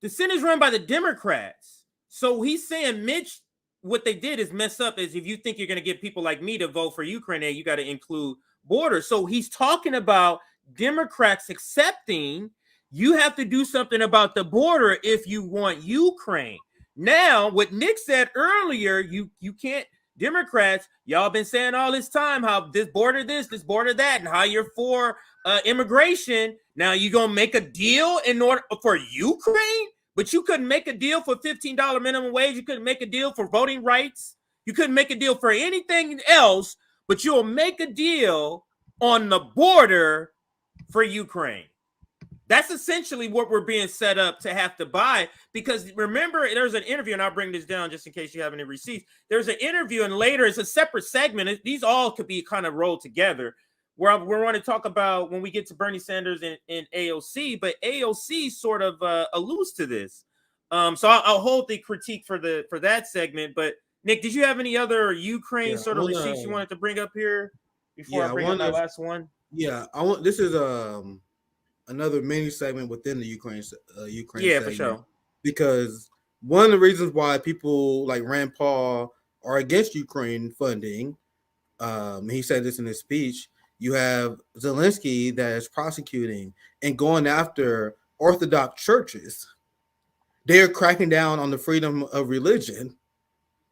The Senate's run by the Democrats. So he's saying, Mitch, what they did is mess up is if you think you're going to get people like me to vote for Ukraine, you got to include borders. So he's talking about Democrats accepting you have to do something about the border if you want Ukraine. Now, what Nick said earlier, you can't, Democrats, y'all been saying all this time how this border this border that, and how you're for immigration. Now you gonna make a deal in order for Ukraine, but you couldn't make a deal for $15 minimum wage. You couldn't make a deal for voting rights. You couldn't make a deal for anything else, but you'll make a deal on the border for Ukraine. That's essentially what we're being set up to have to buy. Because remember, there's an interview, and I'll bring this down just in case you have any receipts. There's an interview, and later it's a separate segment. These all could be kind of rolled together, where we want to talk about when we get to Bernie Sanders and AOC. But AOC sort of alludes to this. So I'll hold the critique for that segment. But Nick, did you have any other Ukraine sort of receipts you wanted to bring up here before I bring up my last one? Yeah, this is another mini segment within the Ukraine segment, for sure. Because one of the reasons why people like Rand Paul are against Ukraine funding, he said this in his speech, you have Zelensky that is prosecuting and going after Orthodox churches. They are cracking down on the freedom of religion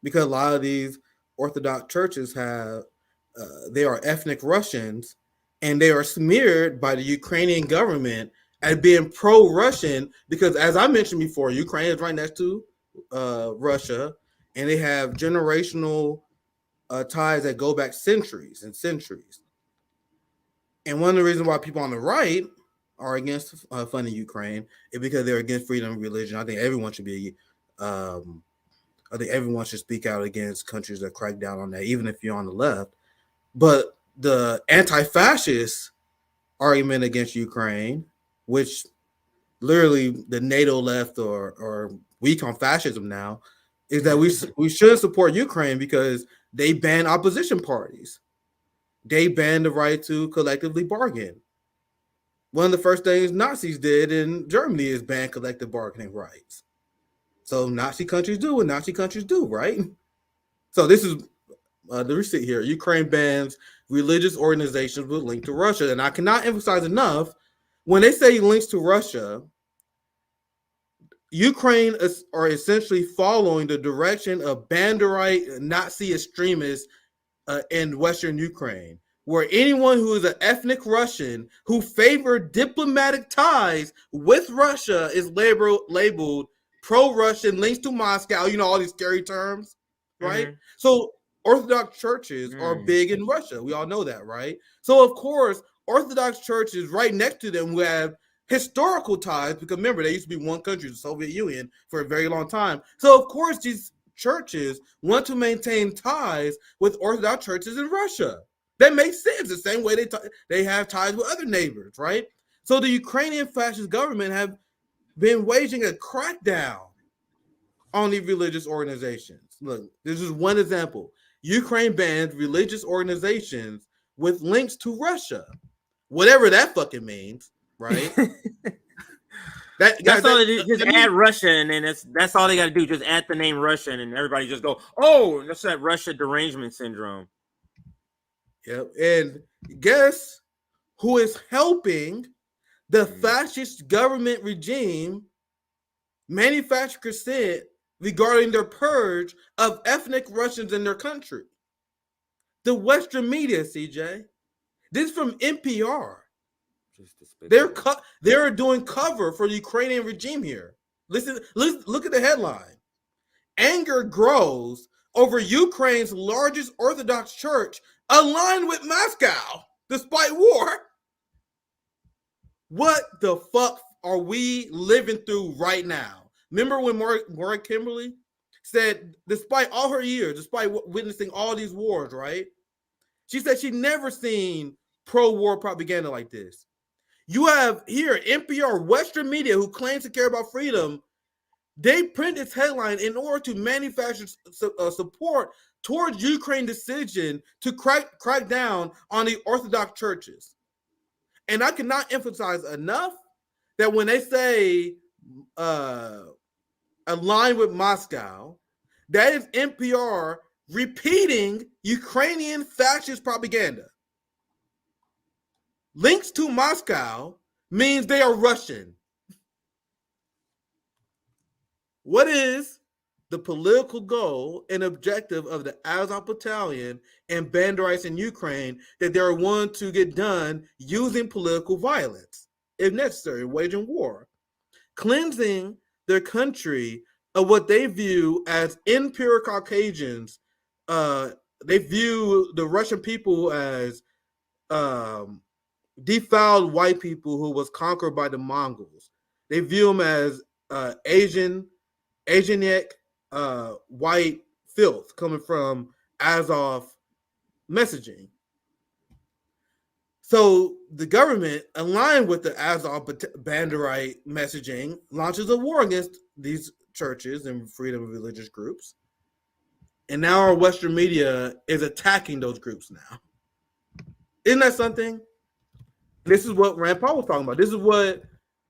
because a lot of these Orthodox churches they are ethnic Russians, and they are smeared by the Ukrainian government as being pro-Russian because, as I mentioned before, Ukraine is right next to Russia, and they have generational ties that go back centuries and centuries. And one of the reasons why people on the right are against funding Ukraine is because they're against freedom of religion. I think everyone should be. I think everyone should speak out against countries that crack down on that, even if you're on the left. But the anti-fascist argument against Ukraine, which literally the NATO left or weak on fascism now, is that we should support Ukraine because they ban opposition parties. They ban the right to collectively bargain. One of the first things Nazis did in Germany is ban collective bargaining rights. So Nazi countries do what Nazi countries do, right? So this is the receipt here. Ukraine bans religious organizations with link to Russia. And I cannot emphasize enough, when they say links to Russia, Ukraine are essentially following the direction of Banderite Nazi extremists in Western Ukraine, where anyone who is an ethnic Russian who favored diplomatic ties with Russia is labeled pro-Russian, links to Moscow, all these scary terms, right? So Orthodox churches are big in Russia. We all know that, right? So, of course, Orthodox churches right next to them who have historical ties, because remember, they used to be one country, the Soviet Union, for a very long time. So, of course, these churches want to maintain ties with Orthodox churches in Russia. That makes sense. The same way they have ties with other neighbors, right? So the Ukrainian fascist government have been waging a crackdown on these religious organizations. Look, this is one example. Ukraine bans religious organizations with links to Russia, whatever that fucking means, right? That's all they do. Just add Russian, and that's all they got to do. Just add the name Russian, and everybody just go, "Oh, that's that Russia derangement syndrome." Yep. And guess who is helping the fascist government regime manufacture consent regarding their purge of ethnic Russians in their country? The Western media, CJ. This is from NPR. They're doing cover for the Ukrainian regime here. Listen, look at the headline. Anger grows over Ukraine's largest Orthodox church aligned with Moscow despite war. What the fuck are we living through right now? Remember when Maura Kimberly said, despite all her years, despite witnessing all these wars, right? She said she'd never seen pro-war propaganda like this. You have here NPR, Western media, who claims to care about freedom. They print this headline in order to manufacture support towards Ukraine's decision to crack down on the Orthodox churches. And I cannot emphasize enough that when they say align with Moscow, that is NPR repeating Ukrainian fascist propaganda. Links to Moscow means they are Russian. What is the political goal and objective of the Azov Battalion and banderites in Ukraine that they are willing to get done using political violence, if necessary, waging war, cleansing their country of what they view as impure Caucasians. They view the Russian people as defiled white people who was conquered by the Mongols. They view them as Asianic white filth coming from Azov messaging. So the government, aligned with the Azov Banderite messaging, launches a war against these churches and freedom of religious groups. And now our Western media is attacking those groups now. Isn't that something? This is what Rand Paul was talking about. This is what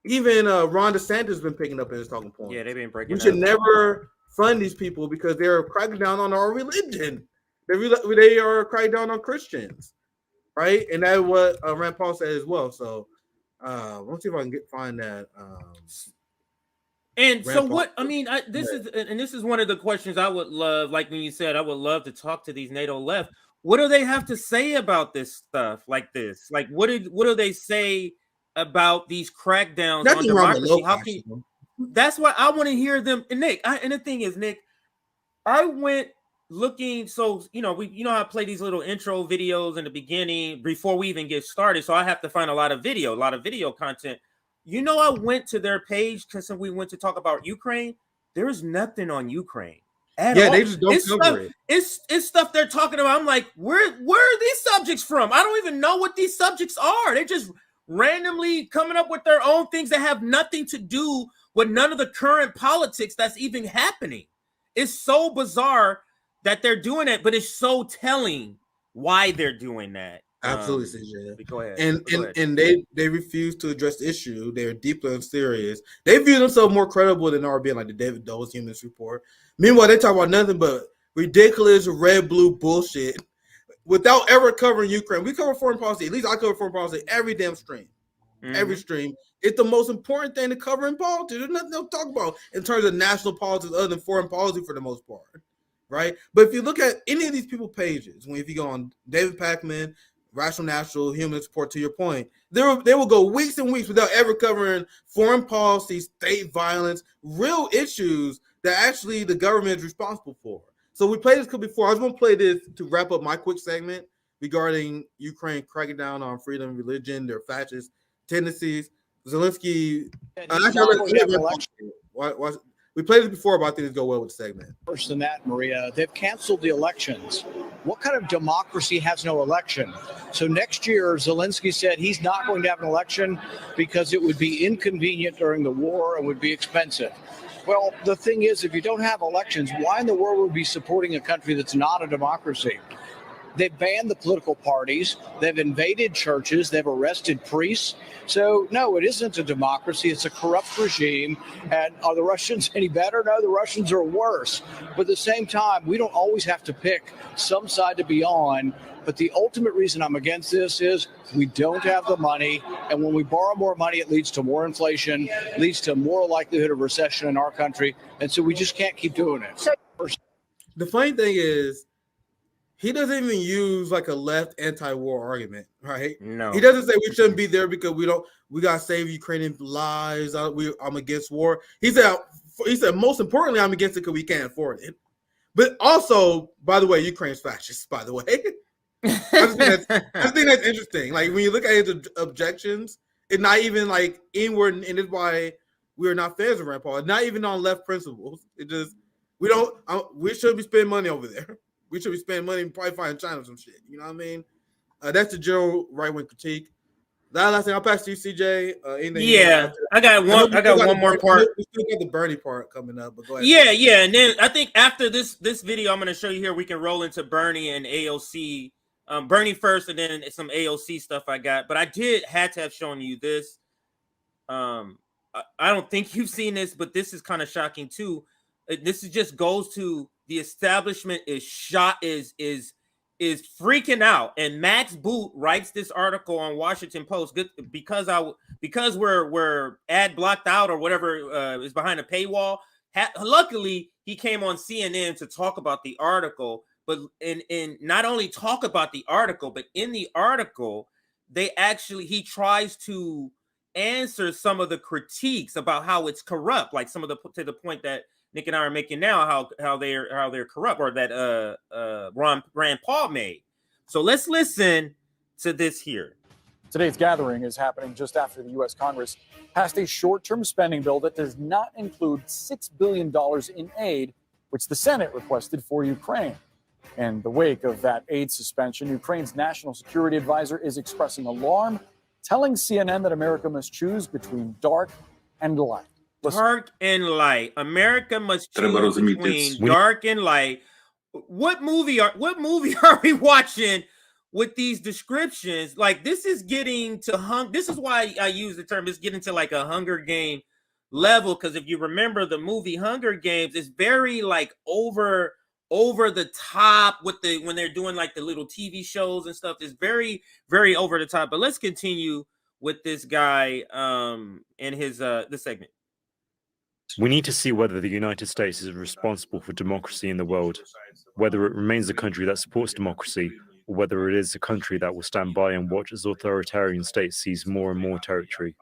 even Ron DeSantis has been picking up in his talking points. Yeah, they've been breaking. We should never fund these people because they're cracking down on our religion. They are cracking down on Christians, right? And that's what Rand Paul said as well. So let's see if I can find that. And so what? I mean, this is one of the questions I would love. Like when you said, I would love to talk to these NATO left. What do they have to say about this stuff like this? Like, what do they say about these crackdowns on democracy? How can you, that's why I want to hear them. And Nick, and the thing is, Nick, I went looking. So you know, I play these little intro videos in the beginning before we even get started. So I have to find a lot of video content. You know, I went to their page because we went to talk about Ukraine. There is nothing on Ukraine. All. They just don't cover it. It's stuff they're talking about. I'm like, where are these subjects from? I don't even know what these subjects are. They're just randomly coming up with their own things that have nothing to do with none of the current politics that's even happening. It's so bizarre that they're doing it, but it's so telling why they're doing that. Absolutely, CJ. Go ahead. And they refuse to address the issue. They're deeply unserious. They view themselves more credible than RBN, like the David Dole's Humanist Report. Meanwhile, they talk about nothing but ridiculous red-blue bullshit without ever covering Ukraine. We cover foreign policy. At least I cover foreign policy every damn stream. Mm-hmm. Every stream. It's the most important thing to cover in politics. There's nothing to talk about in terms of national politics other than foreign policy for the most part, right? But if you look at any of these people's pages, if you go on David Pakman, Rational National, Humanist Report, to your point, they will go weeks and weeks without ever covering foreign policy, state violence, real issues that actually the government is responsible for. So we played this clip before. I was going to play this to wrap up my quick segment regarding Ukraine cracking down on freedom of religion, their fascist tendencies. Zelensky. We played it before, but I think it's go well with the segment. Worse than that, Maria, they've canceled the elections. What kind of democracy has no election? So next year, Zelensky said he's not going to have an election because it would be inconvenient during the war and would be expensive. Well, the thing is, if you don't have elections, why in the world would we be supporting a country that's not a democracy? They've banned the political parties. They've invaded churches. They've arrested priests. So, no, it isn't a democracy. It's a corrupt regime. And are the Russians any better? No, the Russians are worse. But at the same time, we don't always have to pick some side to be on. But the ultimate reason I'm against this is we don't have the money. And when we borrow more money, it leads to more inflation, leads to more likelihood of recession in our country. And so we just can't keep doing it. The funny thing is, he doesn't even use like a left anti-war argument, right? No. He doesn't say we shouldn't be there because we got to save Ukrainian lives. I'm against war. He said most importantly, I'm against it because we can't afford it. But also, by the way, Ukraine's fascist, by the way. I think that's interesting. Like when you look at his objections, it's not even like inward, and it's why we're not fans of Rand Paul. It's not even on left principles. It just we shouldn't be spending money over there. We should be spending money and probably find China or some shit. You know what I mean? That's the general right-wing critique. That last thing, I'll pass to you, CJ. I got one more part. We still got the Bernie part coming up, but go ahead. Yeah. And then I think after this video I'm going to show you here, we can roll into Bernie and AOC. Bernie first and then some AOC stuff I got. But I had to have shown you this. I don't think you've seen this, but this is kind of shocking too. This just goes to the establishment is freaking out, and Max Boot writes this article on Washington Post because we're ad blocked out or whatever is behind a paywall. Luckily, he came on CNN to talk about the article, but in not only talk about the article, but in the article, he tries to answer some of the critiques about how it's corrupt, like some of to the point that Nick and I are making now, how they're corrupt, or that Rand Paul made. So let's listen to this here. Today's gathering is happening just after the U.S. Congress passed a short-term spending bill that does not include $6 billion in aid, which the Senate requested for Ukraine. In the wake of that aid suspension, Ukraine's national security advisor is expressing alarm, telling CNN that America must choose between dark and light. Dark and light. America must choose between dark and light. What movie are we watching with these descriptions? Like, this is getting to this is why I use the term, it's getting to like a Hunger Game level, because if you remember the movie Hunger Games, it's very like over the top with when they're doing like the little TV shows and stuff. It's very, very over the top. But let's continue with this guy in his this segment. We need to see whether the United States is responsible for democracy in the world, whether it remains a country that supports democracy, or whether it is a country that will stand by and watch as authoritarian states seize more and more territory.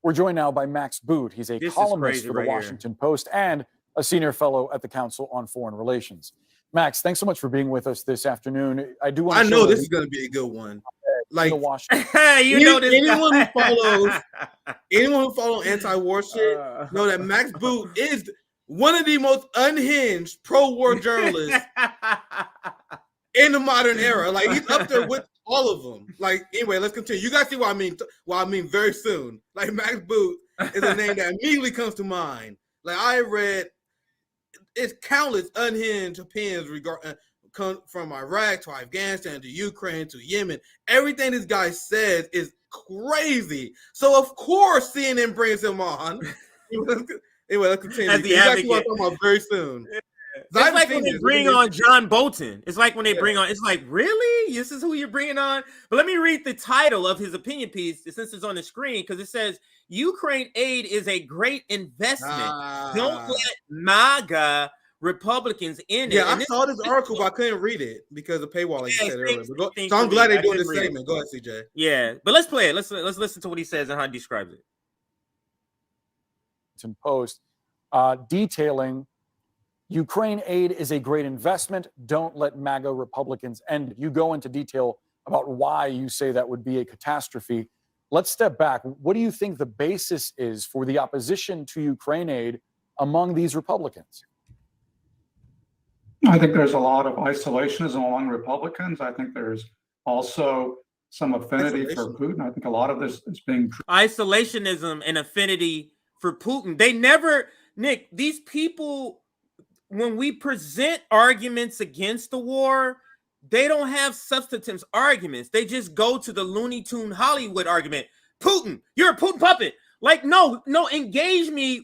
We're joined now by Max Boot. He's a columnist for the Washington Post and a senior fellow at the Council on Foreign Relations. Max, thanks so much for being with us this afternoon. I know this is going to be a good one. Like, anyone who follows anti-war shit know that Max Boot is one of the most unhinged pro-war journalists in the modern era. Like, he's up there with all of them. Like, anyway, let's continue. You guys see what I mean? What I mean very soon. Like, Max Boot is a name that immediately comes to mind. Like, I read it's countless unhinged opinions regarding from Iraq to Afghanistan to Ukraine to Yemen. Everything this guy says is crazy. So of course CNN brings him on. Anyway, let's continue. As the advocate. What I'm talking about very soon. It's like when they bring on John Bolton. It's like when they bring on. It's like, really? This is who you're bringing on? But let me read the title of his opinion piece since it's on the screen, because it says Ukraine aid is a great investment. Don't let MAGA Republicans in it. Yeah, I saw this article, but I couldn't read it because of paywall, like you said earlier. So I'm glad they're doing this segment. Go ahead, CJ. Yeah, but let's play it. Let's listen to what he says and how he describes it. Post detailing Ukraine aid is a great investment. Don't let MAGA Republicans end it. You go into detail about why you say that would be a catastrophe. Let's step back. What do you think the basis is for the opposition to Ukraine aid among these Republicans? I think there's a lot of isolationism among Republicans. I think there's also some affinity for Putin. I think a lot of this is being isolationism and affinity for Putin. They never, Nick, these people, when we present arguments against the war, they don't have substantive arguments. They just go to the Looney Tune Hollywood argument. Putin, you're a Putin puppet. Like, no, engage me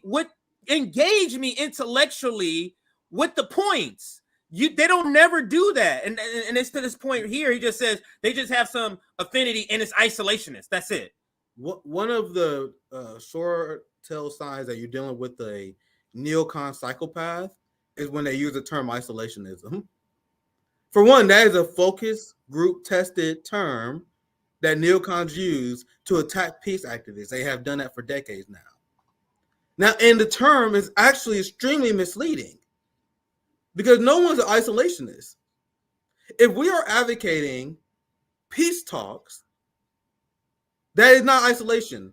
intellectually with the points. They don't never do that. And it's to this point here, he just says they just have some affinity and it's isolationist. That's it. One of the short tell signs that you're dealing with a neocon psychopath is when they use the term isolationism. For one, that is a focus group tested term that neocons use to attack peace activists. They have done that for decades now. And the term is actually extremely misleading because no one's an isolationist. If we are advocating peace talks, that is not isolation.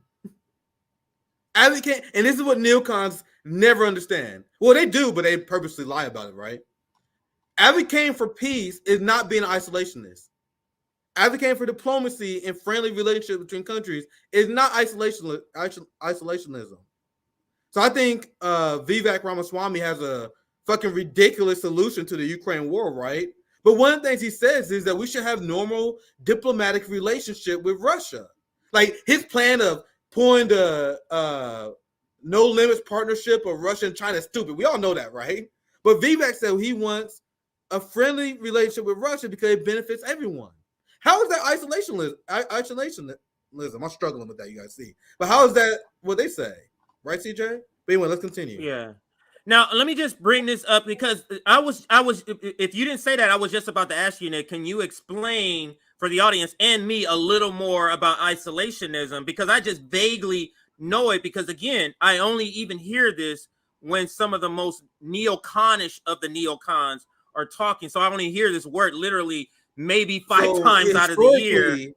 Advocate, and this is what neocons never understand. Well, they do, but they purposely lie about it, right? Advocating for peace is not being an isolationist. Advocating for diplomacy and friendly relationships between countries is not isolationism. So I think Vivek Ramaswamy has a fucking ridiculous solution to the Ukraine war, right? But one of the things he says is that we should have normal diplomatic relationship with Russia. Like his plan of pulling the no limits partnership of Russia and China is stupid. We all know that, right? But Vivek said he wants a friendly relationship with Russia because it benefits everyone. How is that isolationism? I'm struggling with that, you guys see. But how is that what they say? Right, CJ? But anyway, let's continue. Yeah. Now, let me just bring this up because I was, if you didn't say that, I was just about to ask you, Nick, can you explain for the audience and me a little more about isolationism? Because I just vaguely know it because, again, I only even hear this when some of the most neoconish of the neocons are talking. So I only hear this word literally maybe 5 times out of the year.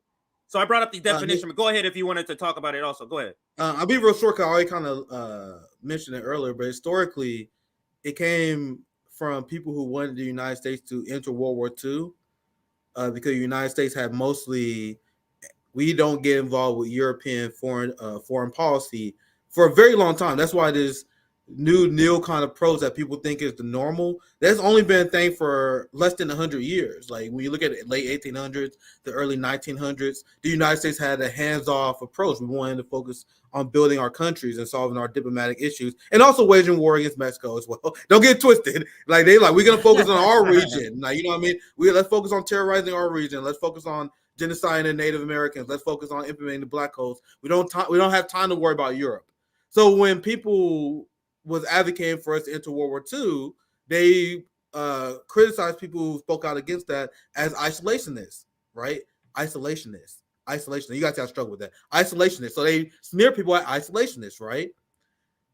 So I brought up the definition, but go ahead if you wanted to talk about it also. Go ahead. I'll be real short because I already kind of mentioned it earlier, but historically, it came from people who wanted the United States to enter World War II because the United States had mostly, we don't get involved with European foreign policy for a very long time. That's why this new neocon approach that people think is the normal, that's only been a thing for less than 100 years. Like when you look at it, late 1800s, the early 1900s, the United States had a hands-off approach. We wanted to focus on building our countries and solving our diplomatic issues, and also waging war against Mexico as well. Don't get twisted. Like we're gonna focus on our region. Like, you know what I mean? Let's focus on terrorizing our region. Let's focus on genocide in Native Americans. Let's focus on implementing the Black Codes. We don't have time to worry about Europe. So when people was advocating for us to enter World War II, they criticized people who spoke out against that as isolationists, right? Isolationists. You guys have struggled with that. Isolationists. So they smear people as isolationists, right?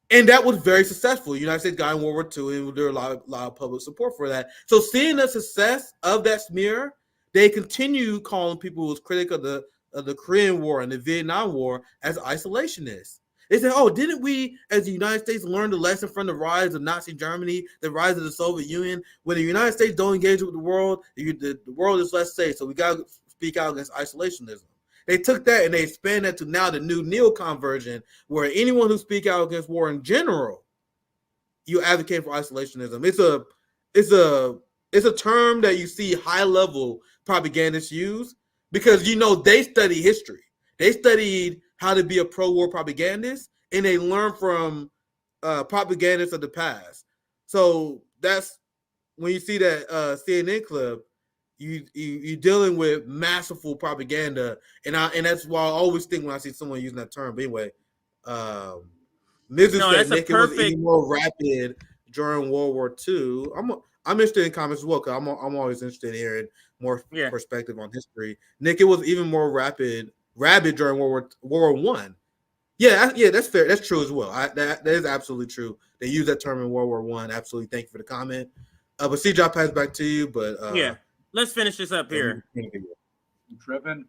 And that was very successful. The United States got in World War II, and there were a lot of public support for that. So seeing the success of that smear, they continue calling people who was critical of the Korean War and the Vietnam War as isolationists. They said, oh, didn't we, as the United States, learn the lesson from the rise of Nazi Germany, the rise of the Soviet Union? When the United States don't engage with the world, the world is less safe. So we got to speak out against isolationism. They took that and they expanded that to now the new neocon version, where anyone who speaks out against war in general, you advocate for isolationism. It's a term that you see high-level propagandists use because, they study history. They studied how to be a pro-war propagandist, and they learn from propagandists of the past. So that's when you see that CNN clip, you're dealing with masterful propaganda, and that's why I always think when I see someone using that term. But anyway, Mrs. said Nick, it was even more rapid during World War II. I'm interested in comments as well because I'm always interested in hearing more perspective on history. Nick, it was even more rabid during World War I. Yeah, that's fair. That's true as well. That is absolutely true. They use that term in World War I. Absolutely. Thank you for the comment. But CJ, I'll pass back to you. But let's finish this up here. Driven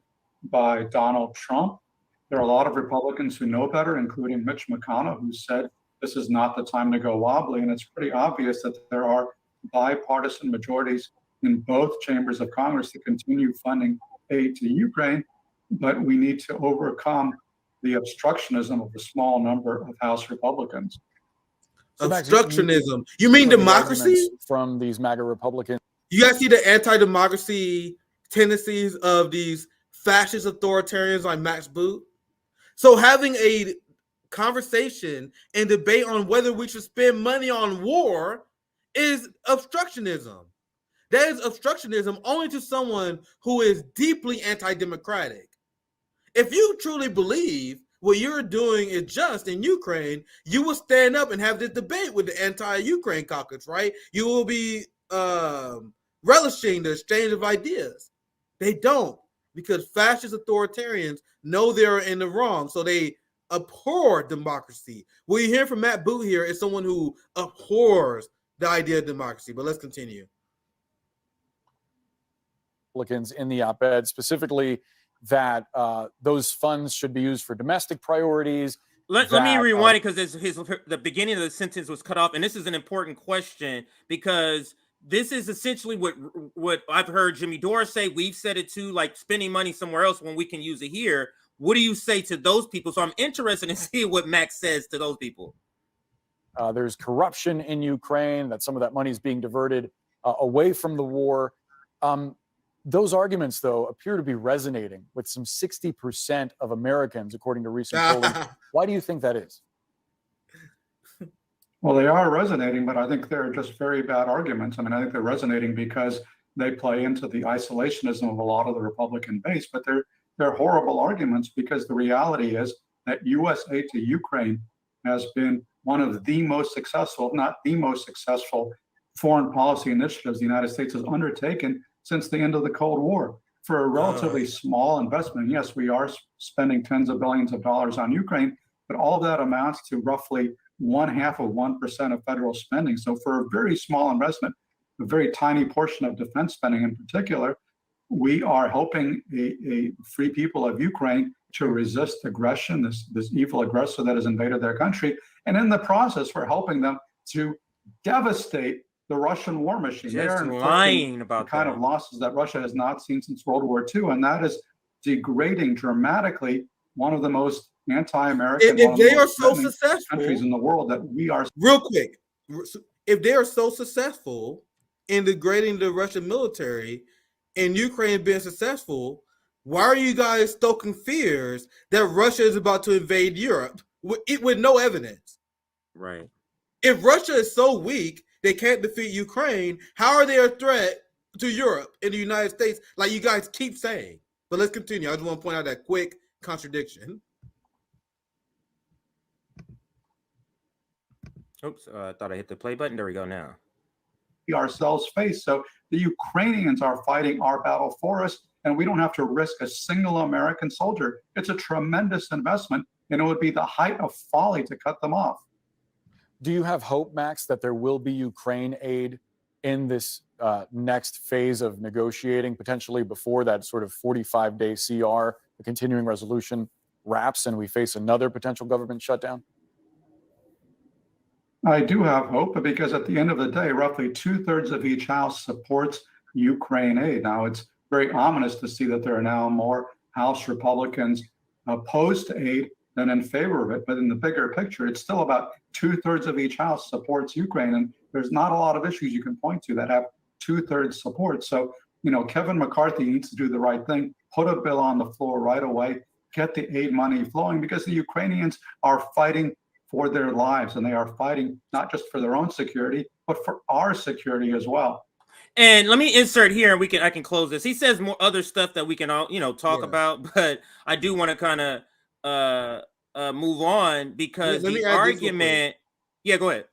by Donald Trump. There are a lot of Republicans who know better, including Mitch McConnell, who said this is not the time to go wobbly. And it's pretty obvious that there are bipartisan majorities in both chambers of Congress to continue funding aid to Ukraine. But we need to overcome the obstructionism of a small number of House Republicans. So Max, obstructionism? You mean democracy? From these MAGA Republicans? You guys see the anti-democracy tendencies of these fascist authoritarians like Max Boot? So having a conversation and debate on whether we should spend money on war is obstructionism. That is obstructionism only to someone who is deeply anti-democratic. If you truly believe what you're doing is just in Ukraine, you will stand up and have this debate with the anti-Ukraine caucus, right? You will be relishing the exchange of ideas. They don't, because fascist authoritarians know they're in the wrong, so they abhor democracy. What you hear from Matt Boot here is someone who abhors the idea of democracy. But let's continue. Republicans in the op-ed, specifically that those funds should be used for domestic priorities. Let me rewind it because the beginning of the sentence was cut off, and this is an important question because this is essentially what I've heard Jimmy Dore say. We've said it too, like spending money somewhere else when we can use it here. What do you say to those people? So I'm interested in seeing what Max says to those people. There's corruption in Ukraine, that some of that money is being diverted away from the war. Those arguments, though, appear to be resonating with some 60% of Americans, according to recent polling. Why do you think that is? Well, they are resonating, but I think they're just very bad arguments. I mean, I think they're resonating because they play into the isolationism of a lot of the Republican base, but they're horrible arguments because the reality is that U.S. aid to Ukraine has been one of the most successful, if not the most successful, foreign policy initiatives the United States has undertaken since the end of the Cold War. For a relatively small investment, yes, we are spending tens of billions of dollars on Ukraine, but all of that amounts to roughly 0.5% of federal spending. So for a very small investment, a very tiny portion of defense spending in particular, we are helping a free people of Ukraine to resist aggression, this evil aggressor that has invaded their country. And in the process, we're helping them to devastate the Russian war machine. They are lying about the kind of losses that Russia has not seen since World War II, and that is degrading dramatically one of the most anti-American, if they are so successful countries in the world that we are. Real quick, if they are so successful in degrading the Russian military and Ukraine being successful, why are you guys stoking fears that Russia is about to invade Europe with no evidence? Right. If Russia is so weak they can't defeat Ukraine, how are they a threat to Europe and the United States, like you guys keep saying? But let's continue. I just want to point out that quick contradiction. Oops, I thought I hit the play button. There we go now. We ourselves face. So the Ukrainians are fighting our battle for us, and we don't have to risk a single American soldier. It's a tremendous investment, and it would be the height of folly to cut them off. Do you have hope, Max, that there will be Ukraine aid in this next phase of negotiating, potentially before that sort of 45-day CR, the continuing resolution, wraps and we face another potential government shutdown? I do have hope, because at the end of the day, roughly 2/3 of each house supports Ukraine aid. Now, it's very ominous to see that there are now more House Republicans opposed to aid than in favor of it. But in the bigger picture, it's still about 2/3 of each house supports Ukraine. And there's not a lot of issues you can point to that have 2/3 support. So, Kevin McCarthy needs to do the right thing, put a bill on the floor right away, get the aid money flowing, because the Ukrainians are fighting for their lives, and they are fighting not just for their own security, but for our security as well. And let me insert here, and I can close this. He says more other stuff that we can all talk about, but I do want to kind of move on, because the argument. Yeah, go ahead.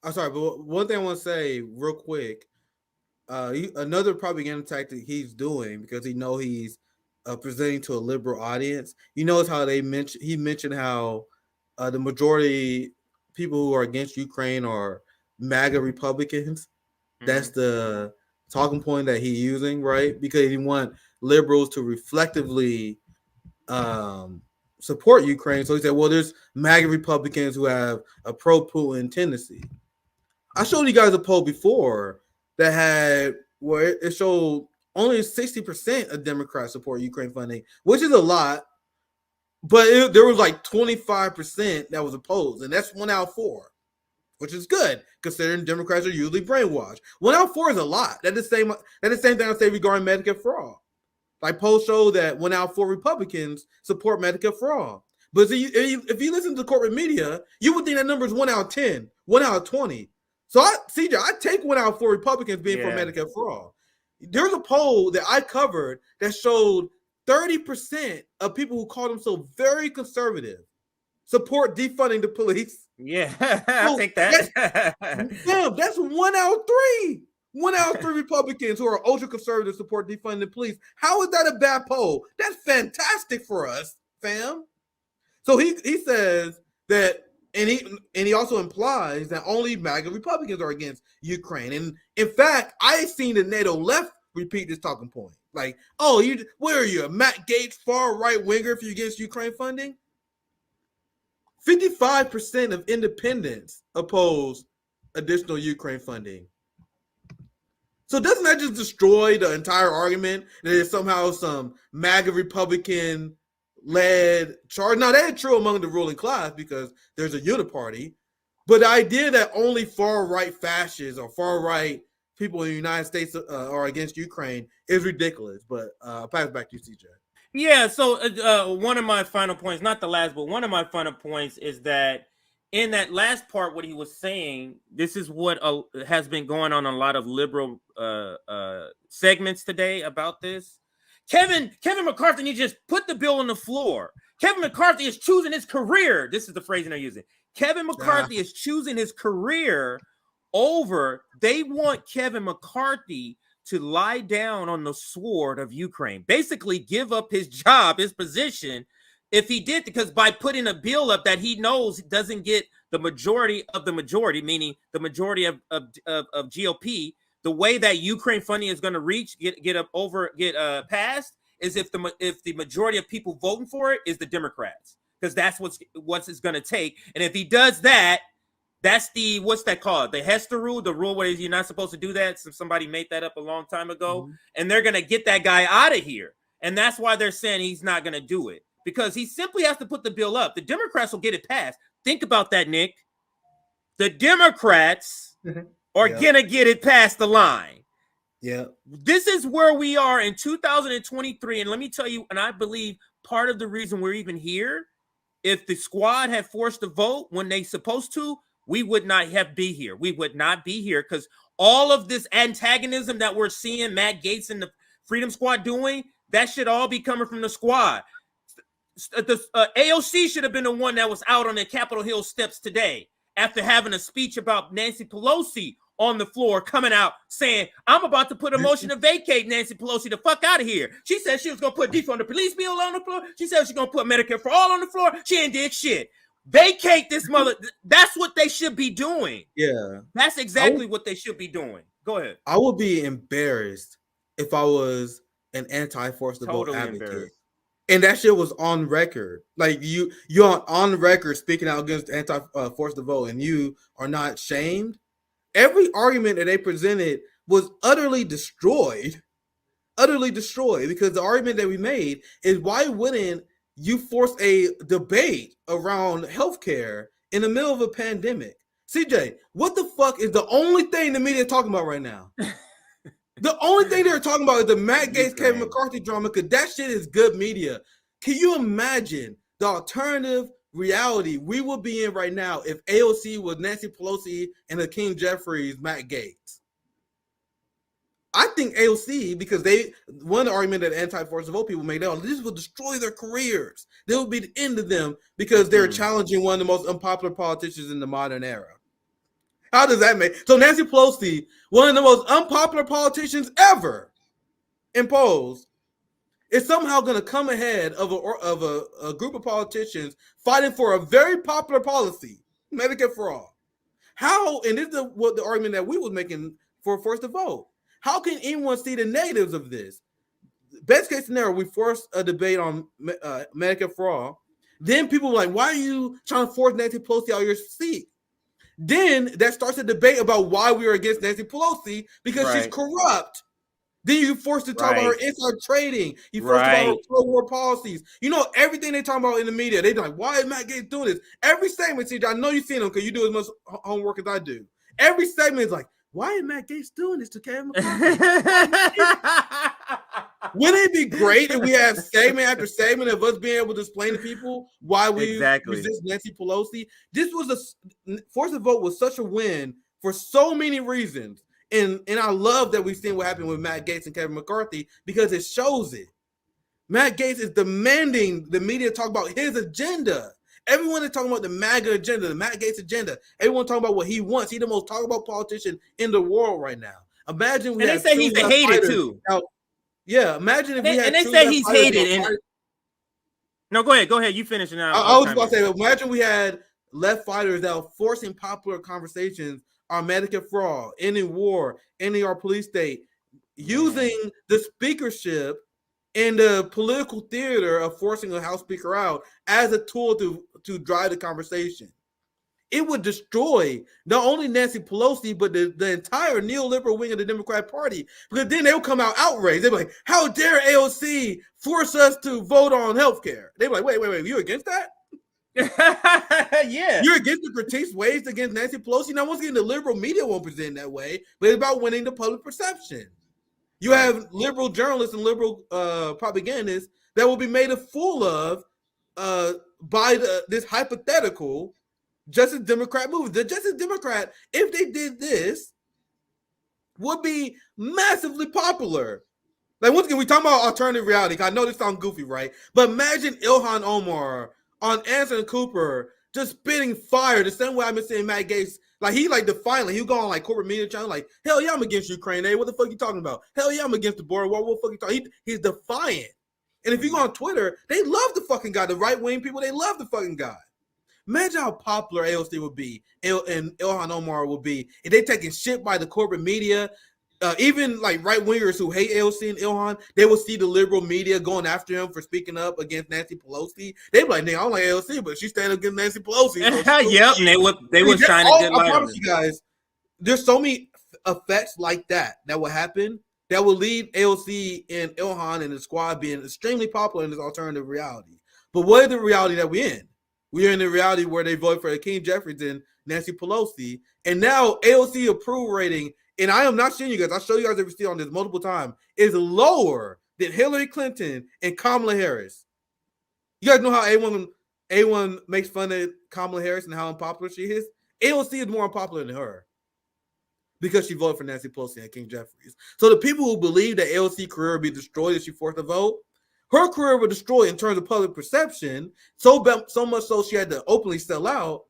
I'm sorry, but one thing I want to say real quick, another propaganda tactic he's doing, because he know he's presenting to a liberal audience. You notice how he mentioned how the majority people who are against Ukraine are MAGA Republicans. That's the talking point that he's using, right? Because he wants liberals to reflectively support Ukraine. So he said, well, there's MAGA Republicans who have a pro-Putin tendency. I showed you guys a poll before that had where it showed only 60% of Democrats support Ukraine funding, which is a lot. But there was like 25% that was opposed, and that's 1 out of 4, which is good considering Democrats are usually brainwashed. 1 out of 4 is a lot. That's the same thing I say regarding Medicare for all. Like polls show that 1 out of 4 Republicans support Medicare for all. But if you listen to the corporate media, you would think that number is 1 out of 10, 1 out of 20. So I take 1 out of 4 Republicans being for Medicare for all. There's a poll that I covered that showed 30% of people who call themselves very conservative support defunding the police. Yeah, I'll take that. That's 1 out of 3. 1 out of 3 Republicans who are ultra conservative support defunding the police. How is that a bad poll? That's fantastic for us, fam. So he says that, and he also implies that only MAGA Republicans are against Ukraine. And in fact, I've seen the NATO left repeat this talking point. Like, oh, where are you, a Matt Gaetz far right winger if you're against Ukraine funding? 55% of independents oppose additional Ukraine funding. So doesn't that just destroy the entire argument that there's somehow some MAGA Republican led charge? Now, that is true among the ruling class because there's a uni-party, but the idea that only far right fascists or far right people in the United States are against Ukraine is ridiculous. But I'll pass it back to you, CJ. Yeah, so one of my final points, not the last, but one of my final points is that in that last part, what he was saying, this is what has been going on a lot of liberal segments today about this. Kevin McCarthy, you just put the bill on the floor. Kevin McCarthy is choosing his career. This is the phrasing they're using. Kevin McCarthy is choosing his career over. They want Kevin McCarthy to lie down on the sword of Ukraine, basically give up his job, his position, if he did, because by putting a bill up that he knows doesn't get the majority of the majority, meaning the majority of GOP, the way that Ukraine funding is going to get passed is if the majority of people voting for it is the Democrats, because that's what it's going to take. And if he does that, that's the, what's that called? The Hester rule, the rule where you're not supposed to do that. So somebody made that up a long time ago, and they're going to get that guy out of here. And that's why they're saying he's not going to do it, because he simply has to put the bill up. The Democrats will get it passed. Think about that, Nick. The Democrats are going to get it past the line. Yeah. This is where we are in 2023. And let me tell you, and I believe part of the reason we're even here, if the squad had forced a vote when they supposed to, we would not be here. We would not be here, because all of this antagonism that we're seeing Matt Gaetz and the Freedom Squad doing, that should all be coming from the squad. The AOC should have been the one that was out on the Capitol Hill steps today after having a speech about Nancy Pelosi on the floor, coming out saying, I'm about to put a motion to vacate Nancy Pelosi the fuck out of here. She said she was going to put defund the police bill on the floor. She said she's going to put Medicare for all on the floor. She ain't did shit. Vacate this mother. That's what they should be doing. Yeah. That's exactly what they should be doing. Go ahead. I would be embarrassed if I was an anti-force to vote advocate. And that shit was on record. Like you're on record speaking out against anti-force to vote, and you are not shamed. Every argument that they presented was utterly destroyed. Utterly destroyed, because the argument that we made is, why wouldn't you force a debate around healthcare in the middle of a pandemic? CJ, what the fuck is the only thing the media is talking about right now? The only thing they're talking about is the Matt Gaetz, Kevin McCarthy drama, because that shit is good media. Can you imagine the alternative reality we would be in right now if AOC was Nancy Pelosi and Hakeem Jeffries, Matt Gaetz? I think AOC, because one of the argument that anti-force to vote people made, this will destroy their careers. They will be the end of them because they're challenging one of the most unpopular politicians in the modern era. How does that make? So Nancy Pelosi, one of the most unpopular politicians ever imposed, is somehow going to come ahead of a group of politicians fighting for a very popular policy, Medicare for all. How? And this is what the argument that we was making for force to vote. How can anyone see the negatives of this? Best case scenario, we force a debate on Medicare for all. Then people were like, why are you trying to force Nancy Pelosi out of your seat? Then that starts a debate about why we are against Nancy Pelosi, because she's corrupt. Then you forced to talk about her inside trading. You forced to talk about her pro-war policies. You know, everything they talk about in the media, they're like, why is Matt Gaetz doing this? Every segment, CJ, I know you've seen them because you do as much homework as I do. Every segment is like, why is Matt Gaetz doing this to Kevin McCarthy? Wouldn't it be great if we have segment after segment of us being able to explain to people why we resist Nancy Pelosi? This was force to vote was such a win for so many reasons. And I love that we've seen what happened with Matt Gaetz and Kevin McCarthy, because it shows it. Matt Gaetz is demanding the media talk about his agenda. Everyone is talking about the MAGA agenda, the Matt Gaetz agenda. Everyone talking about what he wants. He's the most talked about politician in the world right now. Imagine they say he's hated too. Now, yeah, imagine if we had. And they say he's hated. No, go ahead. You finish it now. I was about to say, imagine we had left fighters that were forcing popular conversations on Medicare for all, ending war, ending our police state, using the speakership in the political theater of forcing a House Speaker out as a tool to drive the conversation. It would destroy not only Nancy Pelosi, but the entire neoliberal wing of the Democratic Party, because then they'll come out outraged. They'll be like, how dare AOC force us to vote on healthcare? They'll be like, wait, you against that? Yeah. You're against the critiques waged against Nancy Pelosi. Now, once again, the liberal media won't present that way, but it's about winning the public perception. You have liberal journalists and liberal propagandists that will be made a fool of by this hypothetical Justice Democrat movement. The Justice Democrat, if they did this, would be massively popular Like, once again, we talking about alternative reality. I know this sounds goofy, right? But imagine Ilhan Omar on Anderson Cooper just spitting fire the same way I've been seeing Matt Gaetz. Like, he like defiantly, he go on like corporate media channel, like, hell yeah, I'm against Ukraine. Hey, what the fuck you talking about? Hell yeah, I'm against the border war. What the fuck you talking? He's defiant. And if you go on Twitter, they love the fucking guy. The right wing people, they love the fucking guy. Imagine how popular AOC would be and Ilhan Omar would be if they taking shit by the corporate media. Even like right wingers who hate AOC and Ilhan, they will see the liberal media going after him for speaking up against Nancy Pelosi. They be like, "Nigga, I don't like AOC, but she's standing against Nancy Pelosi." So yep, they were shining good light. I promise you guys, there's so many effects like that will happen that will lead AOC and Ilhan and the squad being extremely popular in this alternative reality. But what is the reality that we're in? We're in the reality where they vote for Hakeem Jeffries and Nancy Pelosi, and now AOC approval rating. And I am not showing you guys. I'll show you guys every still on this multiple times. Is lower than Hillary Clinton and Kamala Harris. You guys know how A1 makes fun of Kamala Harris and how unpopular she is? AOC is more unpopular than her because she voted for Nancy Pelosi and King Jeffries. So the people who believe that AOC's career will be destroyed if she forced to vote, her career will destroy in terms of public perception, so much so she had to openly sell out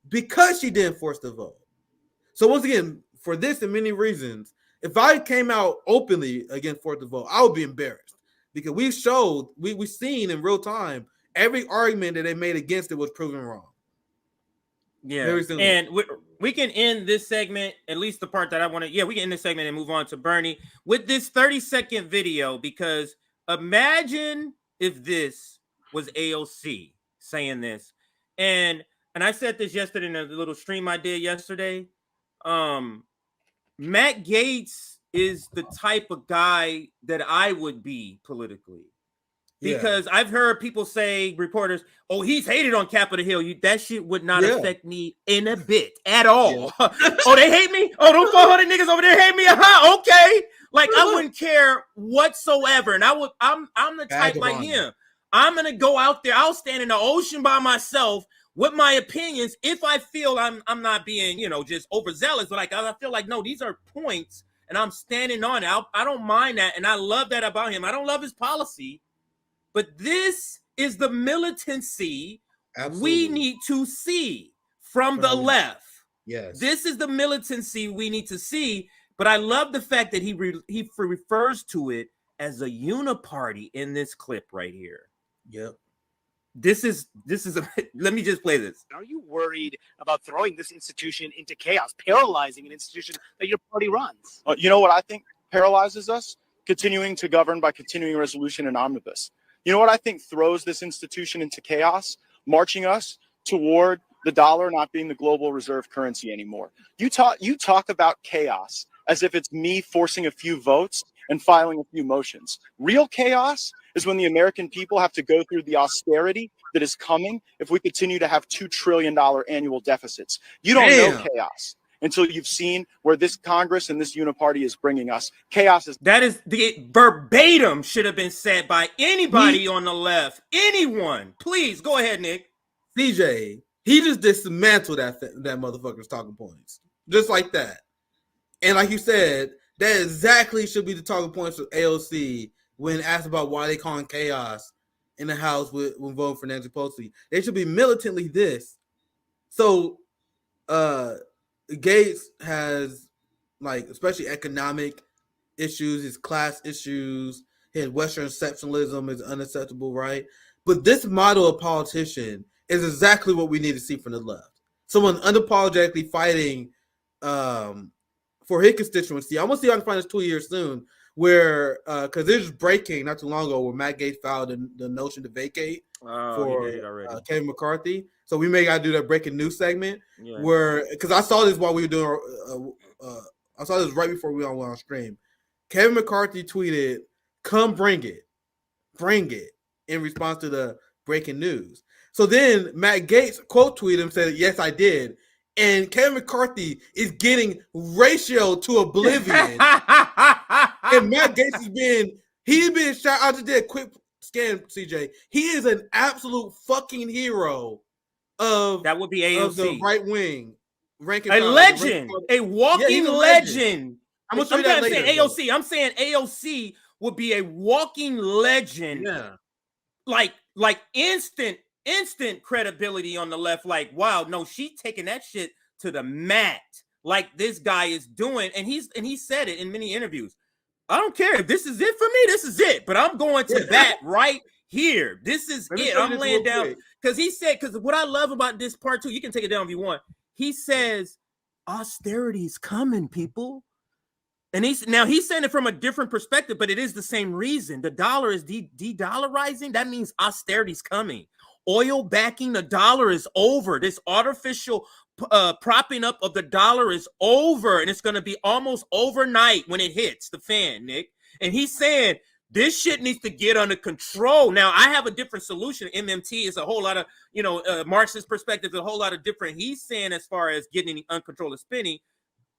because she didn't force the vote. So once again, for this and many reasons, if I came out openly against forced to vote, I would be embarrassed because we seen in real time every argument that they made against it was proven wrong. Yeah, and we can end this segment, at least the part that I want to. Yeah, we can end this segment and move on to Bernie with this 30-second video, because imagine if this was AOC saying this, and I said this yesterday in a little stream I did yesterday. Matt Gaetz is the type of guy that I would be politically, because I've heard people say, reporters, "Oh, he's hated on Capitol Hill." That shit would not affect me in a bit at all. Oh, they hate me? Oh, those 400 niggas over there hate me? Okay. Like, I wouldn't care whatsoever. And I'm the type like him. I'm gonna go out there. I'll stand in the ocean by myself with my opinions if I feel I'm not being, just overzealous. But like, I feel like, no, these are points and I'm standing on it. I don't mind that. And I love that about him. I don't love his policy, but this is the militancy we need to see from the left. Yes. This is the militancy we need to see. But I love the fact that he refers to it as a uni-party in this clip right here. Yep. This is let me just play this. Are you worried about throwing this institution into chaos, paralyzing an institution that your party runs? You know what I think paralyzes us? Continuing to govern by continuing resolution and omnibus. You know what I think throws this institution into chaos? Marching us toward the dollar not being the global reserve currency anymore. You talk about chaos as if it's me forcing a few votes and filing a few motions. Real chaos is when the American people have to go through the austerity that is coming if we continue to have $2 trillion annual deficits. You don't know chaos until you've seen where this Congress and this uni-party is bringing us. Chaos is... That is the verbatim should have been said by anybody on the left. Anyone. Please, go ahead, Nick. CJ, he just dismantled that motherfucker's talking points. Just like that. And like you said, that exactly should be the talking points of AOC when asked about why they calling chaos in the House when voting for Nancy Pelosi. They should be militantly this. So Gaetz has, like, especially economic issues, his class issues, his Western exceptionalism is unacceptable, right? But this model of politician is exactly what we need to see from the left. Someone unapologetically fighting for his constituency. I'm gonna see if I can find this tweet here soon, where because there's breaking not too long ago where Matt Gaetz filed the notion to vacate for Kevin McCarthy. So we may gotta do that breaking news segment where, because I saw this while we were doing I saw this right before we went on stream. Kevin McCarthy tweeted, "Come bring it," in response to the breaking news. So then Matt Gaetz quote tweeted him, said, "Yes, I did." And Kevin McCarthy is getting ratio to oblivion. And Matt Gaetz he's been shot. I just did a quick scan, CJ. He is an absolute fucking hero of that would be AOC. Of the right wing. A legend, a walking legend. I'm not saying AOC. I'm saying AOC would be a walking legend. Yeah. Like instant credibility on the left. Like, wow, no, she's taking that shit to the mat, like this guy is doing. And he said it in many interviews. I don't care if this is it for me, this is it. But I'm going to bat right here. This is it. I'm laying down. Because he said, because what I love about this part too, you can take it down if you want. He says, austerity's coming, people. And he's saying it from a different perspective, but it is the same reason. The dollar is de-dollarizing. That means austerity's coming. Oil backing the dollar is over. This artificial propping up of the dollar is over, and it's going to be almost overnight when it hits the fan, Nick. And he's saying this shit needs to get under control. Now, I have a different solution. MMT is a whole lot of, Marxist perspective, a whole lot of different. He's saying as far as getting uncontrolled spending,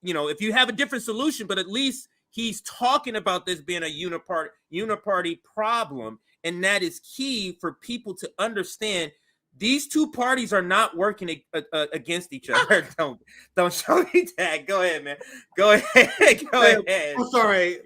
if you have a different solution, but at least he's talking about this being a uniparty problem. And that is key for people to understand. These two parties are not working against each other. Don't show me that. Go ahead, man. Go ahead. Go ahead. I'm sorry.